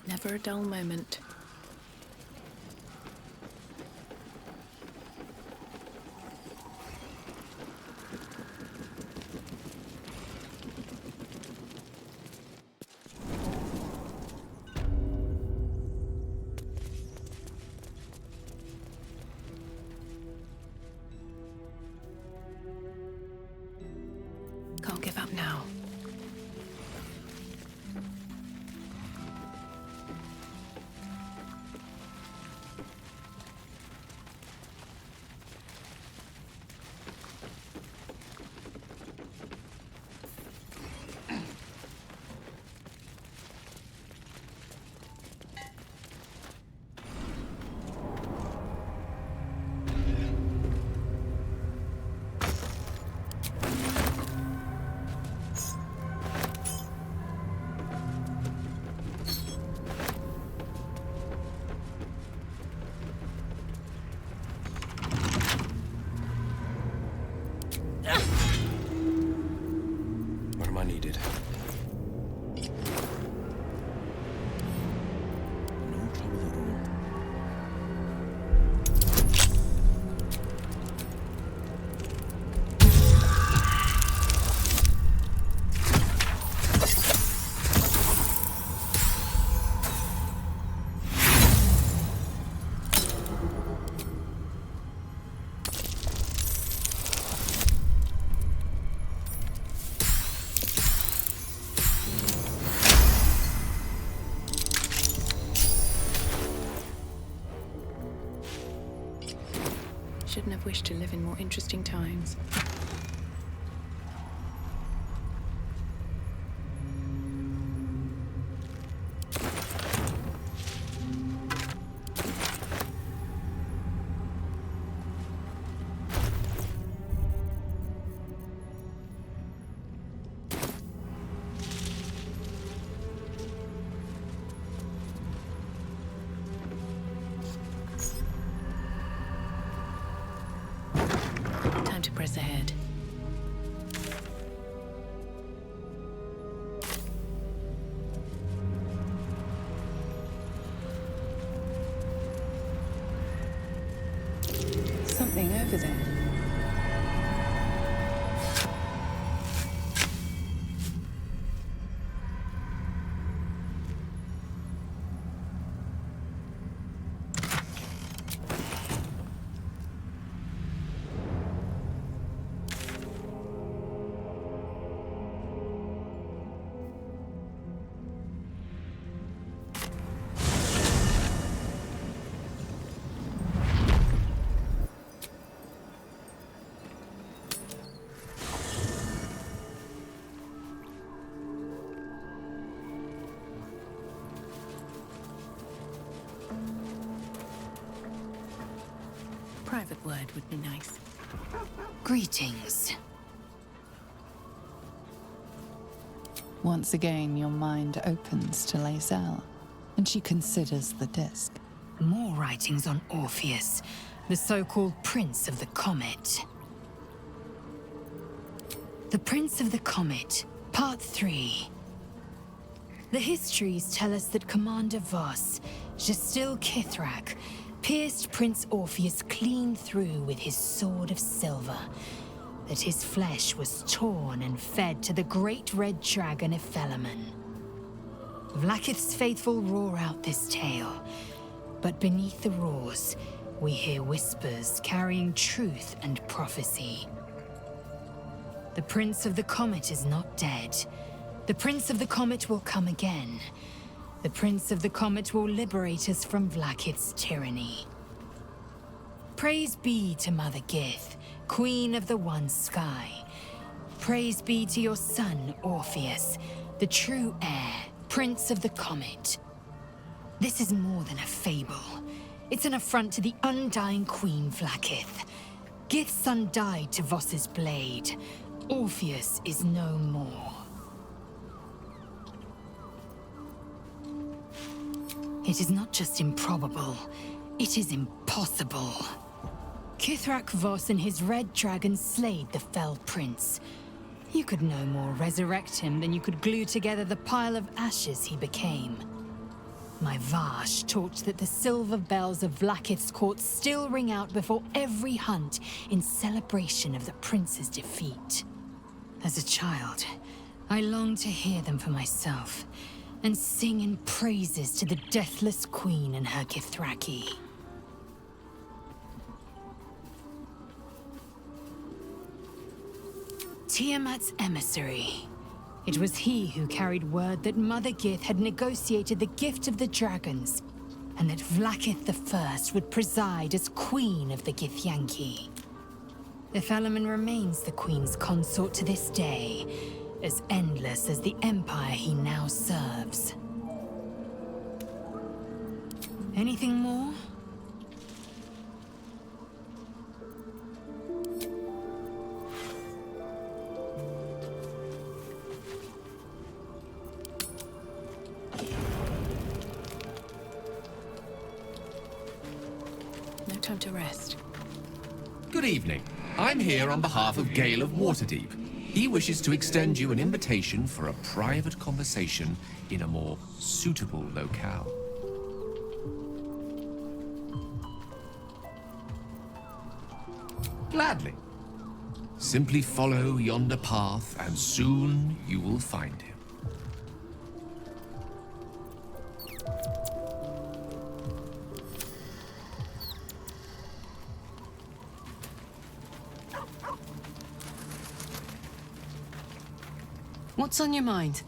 Never a dull moment. Can't give up now. Shouldn't have wished to live in more interesting times. Time to press ahead. Something over there. Private word would be nice. Greetings. Once again, your mind opens to Lae'zel, and she considers the disc. More writings on Orpheus, the so-called Prince of the Comet. The Prince of the Comet, Part 3. The histories tell us that Commander Voss, Gestil Kithrak, pierced Prince Orpheus clean through with his sword of silver, that his flesh was torn and fed to the great red dragon Ephelemon. Vlaakith's faithful roar out this tale, but beneath the roars, we hear whispers carrying truth and prophecy. The Prince of the Comet is not dead. The Prince of the Comet will come again. The Prince of the Comet will liberate us from Vlaakith's tyranny. Praise be to Mother Gith, Queen of the One Sky. Praise be to your son, Orpheus, the true heir, Prince of the Comet. This is more than a fable. It's an affront to the undying Queen Vlaakith. Gith's son died to Voss's blade. Orpheus is no more. It is not just improbable, it is impossible. Kithrak Voss and his red dragon slayed the fell prince. You could no more resurrect him than you could glue together the pile of ashes he became. My Vash taught that the silver bells of Vlaakith's court still ring out before every hunt in celebration of the prince's defeat. As a child, I longed to hear them for myself, and sing in praises to the deathless queen and her Kithraki. Tiamat's emissary. It was he who carried word that Mother Gith had negotiated the gift of the dragons, and that Vlaakith I would preside as queen of the Githyanki. Ephelemon remains the queen's consort to this day, as endless as the empire he now serves. Anything more? No time to rest. Good evening. I'm here on behalf of Gale of Waterdeep. He wishes to extend you an invitation for a private conversation in a more suitable locale. Gladly. Simply follow yonder path, and soon you will find him. What's on your mind?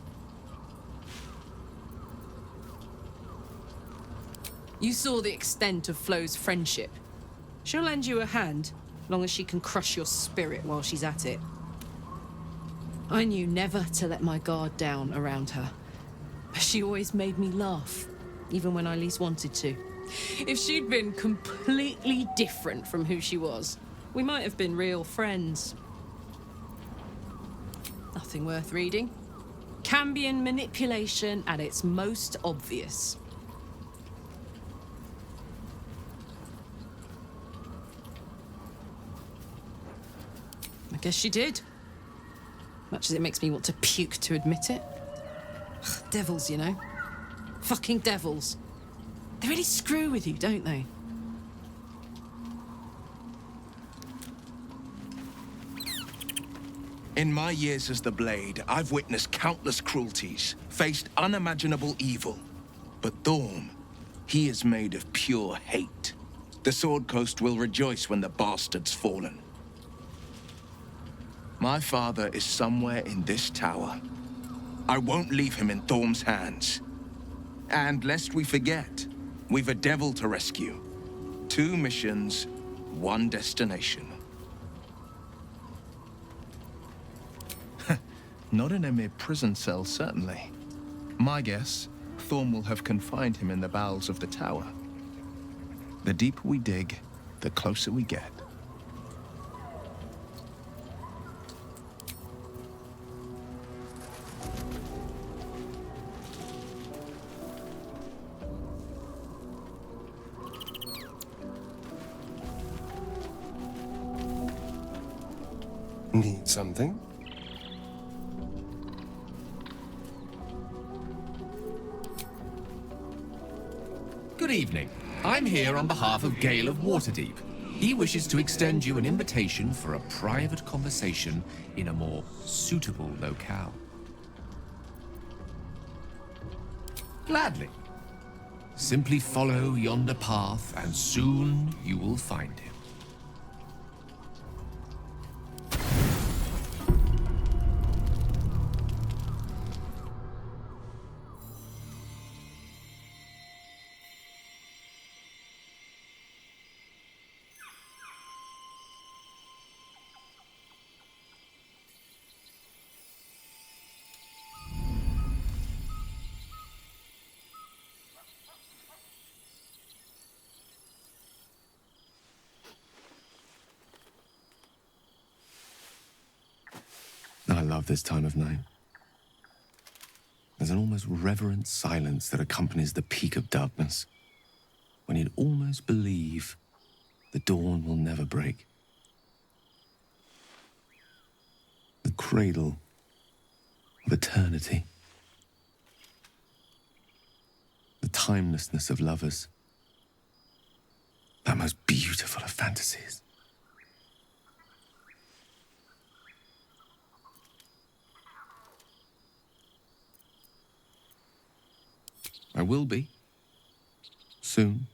You saw the extent of Flo's friendship. She'll lend you a hand, long as she can crush your spirit while she's at it. I knew never to let my guard down around her. She always made me laugh, even when I least wanted to. If she'd been completely different from who she was, we might have been real friends. Nothing worth reading. Cambion manipulation at its most obvious. I guess she did. Much as it makes me want to puke to admit it. Devils, you know. Fucking devils. They really screw with you, don't they? In my years as the Blade, I've witnessed countless cruelties, faced unimaginable evil. But Thorm, he is made of pure hate. The Sword Coast will rejoice when the bastard's fallen. My father is somewhere in this tower. I won't leave him in Thorm's hands. And lest we forget, we've a devil to rescue. 2 missions, 1 destination. Not in a mere prison cell, certainly. My guess, Thorm will have confined him in the bowels of the tower. The deeper we dig, the closer we get. Need something? Good evening. I'm here on behalf of Gale of Waterdeep. He wishes to extend you an invitation for a private conversation in a more suitable locale. Gladly. Simply follow yonder path, and soon you will find him. I love this time of night. There's an almost reverent silence that accompanies the peak of darkness, when you'd almost believe the dawn will never break. The cradle of eternity. The timelessness of lovers. That most beautiful of fantasies. I will be. Soon.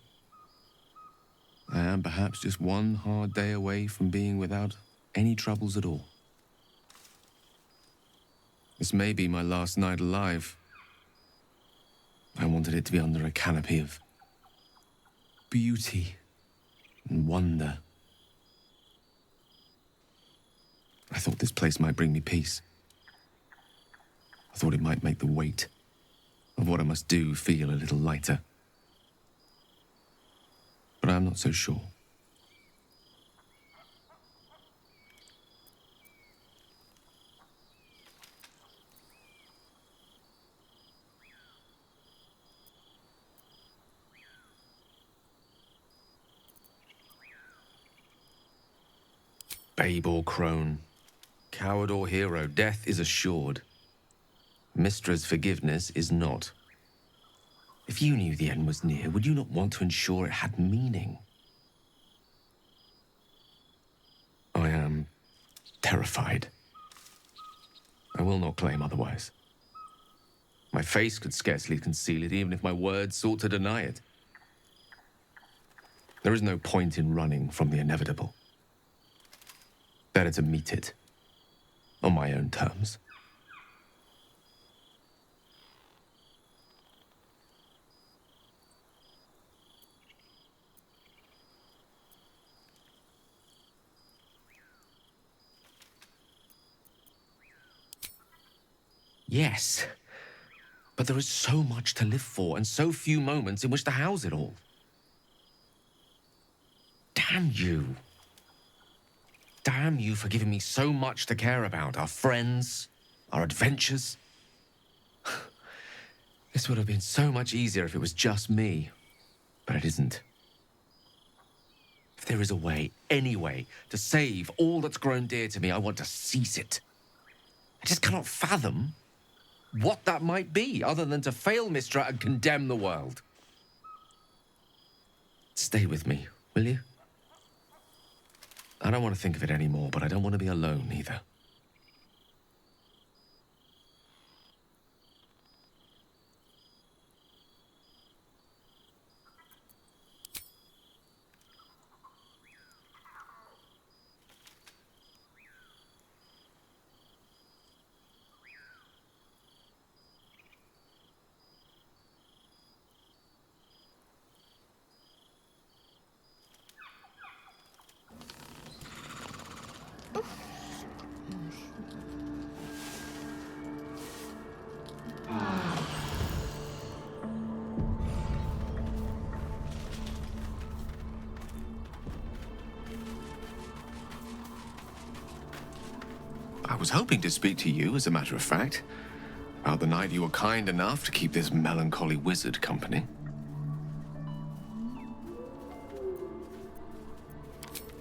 I am perhaps just one hard day away from being without any troubles at all. This may be my last night alive. I wanted it to be under a canopy of beauty and wonder. I thought this place might bring me peace. I thought it might make the weight of what I must do feel a little lighter. But I'm not so sure. Babe or crone, coward or hero, death is assured. Mistra's forgiveness is not. If you knew the end was near, would you not want to ensure it had meaning? I am terrified. I will not claim otherwise. My face could scarcely conceal it, even if my words sought to deny it. There is no point in running from the inevitable. Better to meet it on my own terms. Yes. But there is so much to live for and so few moments in which to house it all. Damn you. Damn you for giving me so much to care about. Our friends, our adventures. This would have been so much easier if it was just me. But it isn't. If there is a way, any way, to save all that's grown dear to me, I want to seize it. I just cannot fathom what that might be, other than to fail Mistra and condemn the world. Stay with me, will you? I don't want to think of it anymore, but I don't want to be alone either. I was hoping to speak to you, as a matter of fact, about the night you were kind enough to keep this melancholy wizard company.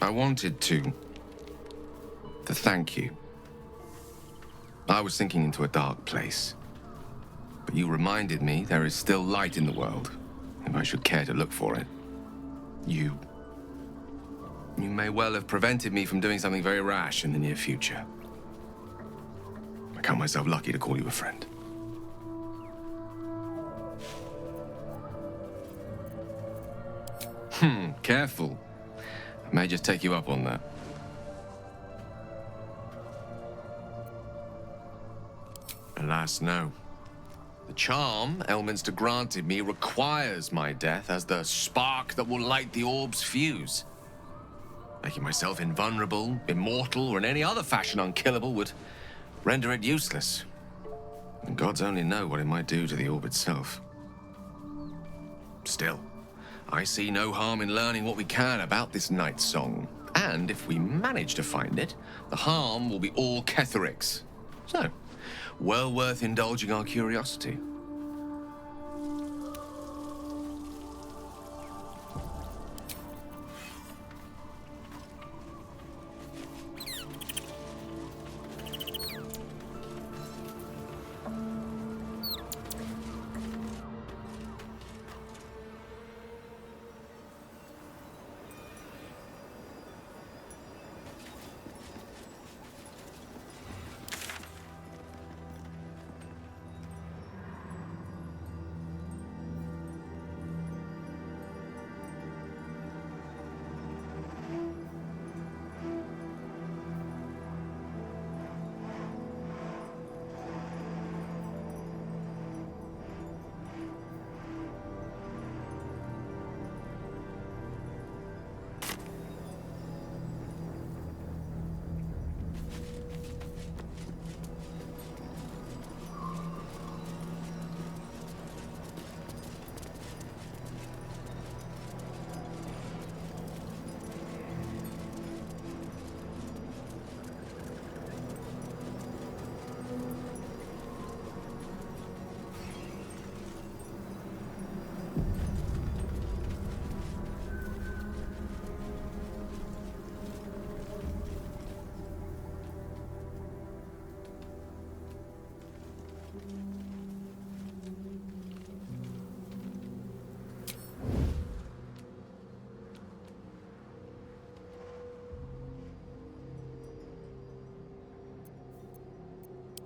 I wanted to thank you. I was sinking into a dark place, but you reminded me there is still light in the world, if I should care to look for it. You may well have prevented me from doing something very rash in the near future. I count myself lucky to call you a friend. Careful. I may just take you up on that. Alas, no. The charm Elminster granted me requires my death as the spark that will light the orb's fuse. Making myself invulnerable, immortal, or in any other fashion unkillable would render it useless. And gods only know what it might do to the orb itself. Still, I see no harm in learning what we can about this night song. And if we manage to find it, the harm will be all Ketheric's. So, well worth indulging our curiosity.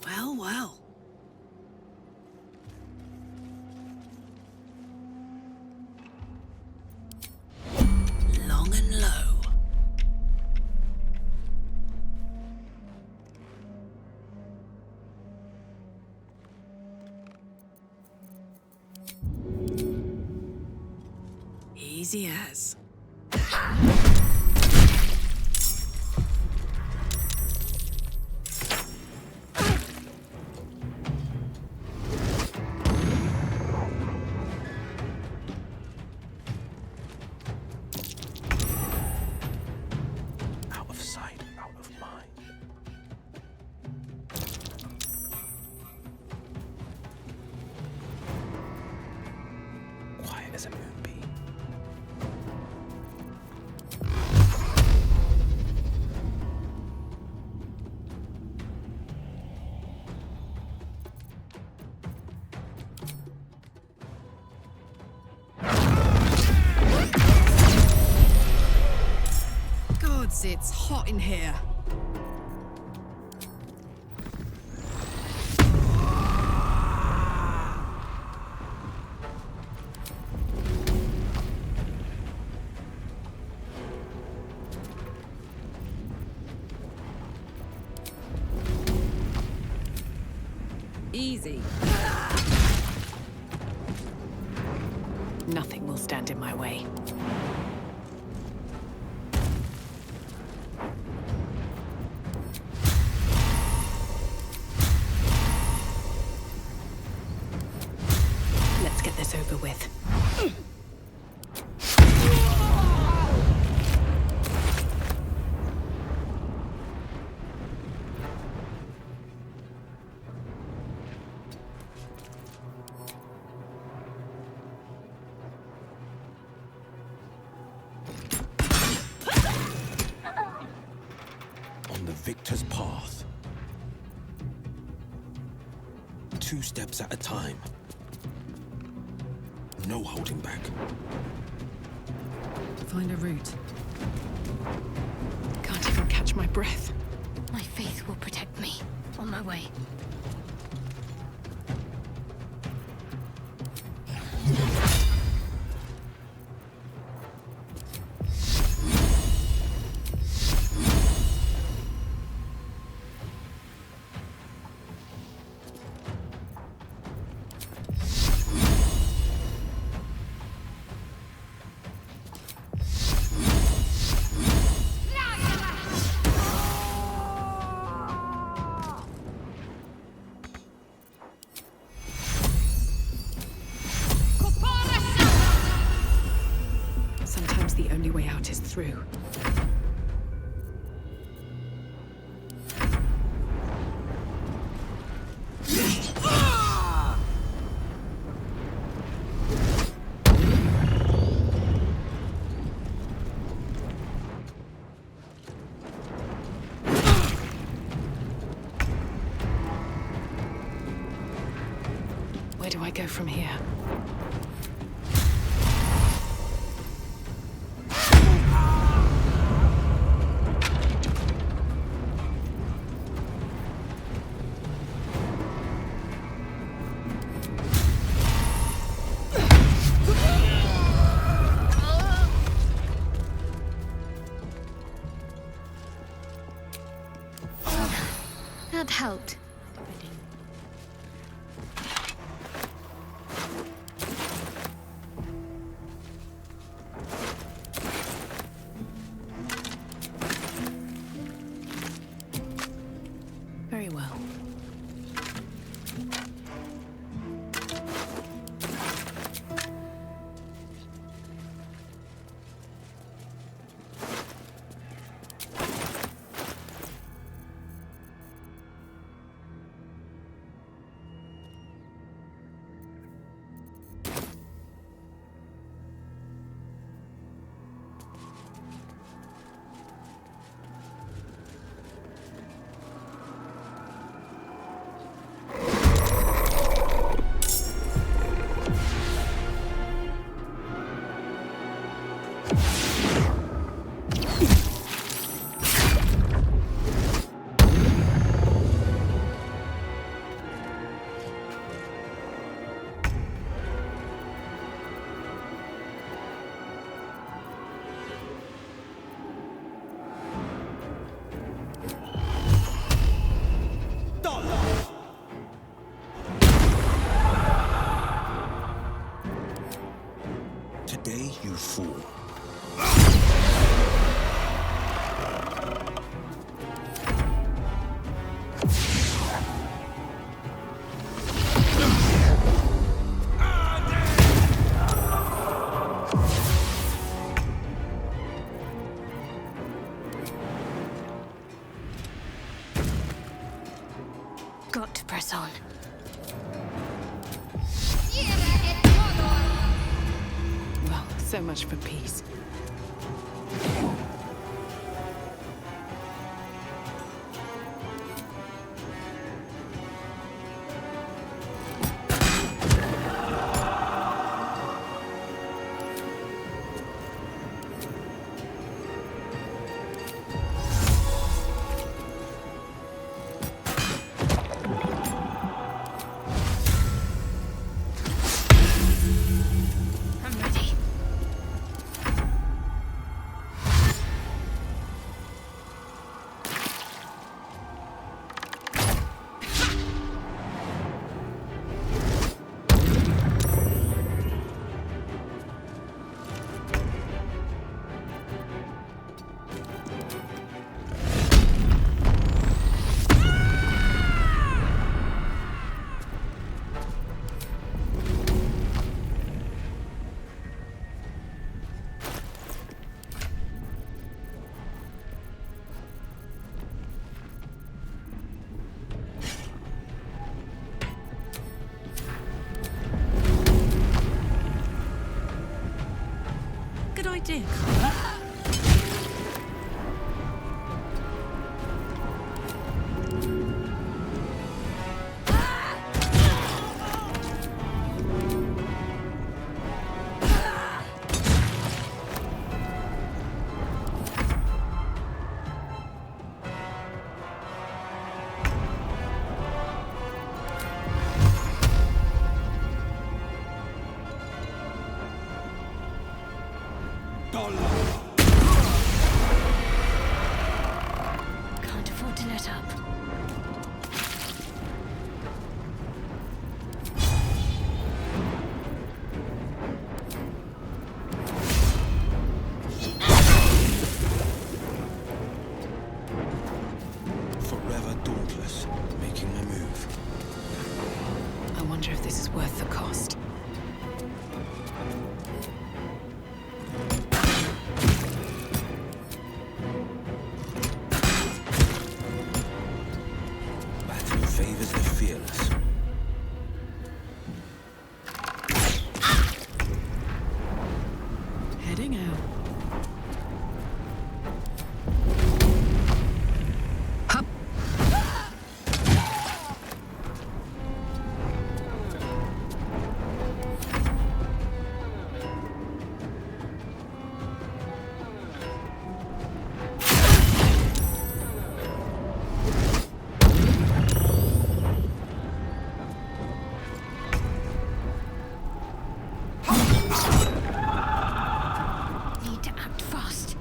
Well, well. Long and low. Easy as. as a moonbeam. Gods, it's hot in here. Easy. Nothing will stand in my way. Let's get this over with. On the victor's path. 2 steps at a time. No holding back. Find a route. Can't even catch my breath. My faith will protect me on my way. Sometimes the only way out is through. Where do I go from here? That helped. Very well. Today you fool. Got to press on. So much for peace. I'm ready. Good idea. Can't afford to let up. Forever dauntless, making my move. I wonder if this is worth the cost. Battle favors the fearless. Heading out. Need to act fast.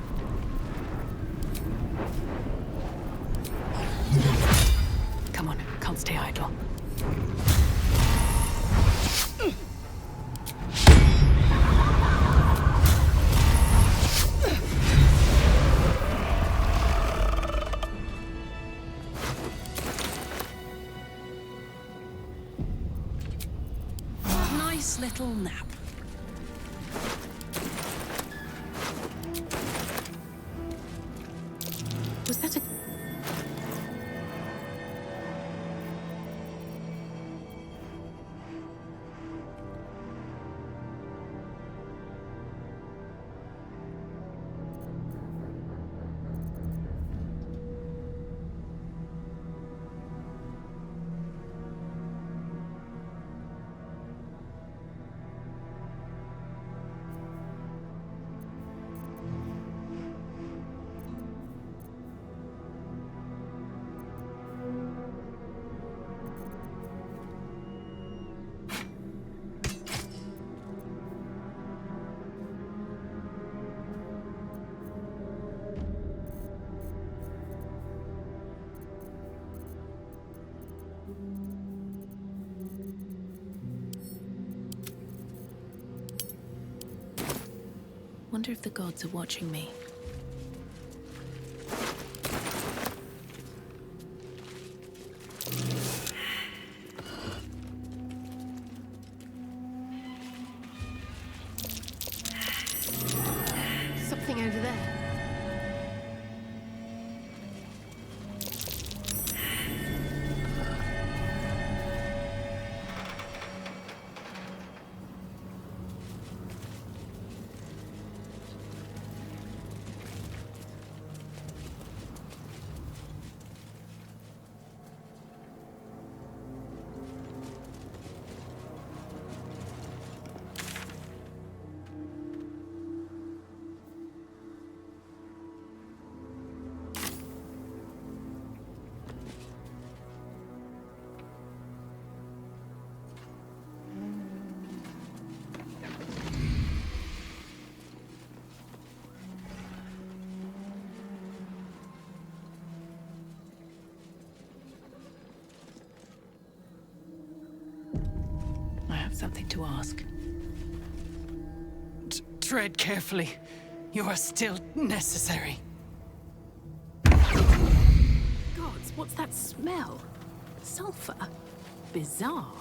Come on, can't stay idle. Nice little nap. Was that a... Wonder if the gods are watching me. Something over there. something to ask. Tread carefully. You are still necessary. Gods, what's that smell? Sulfur? Bizarre.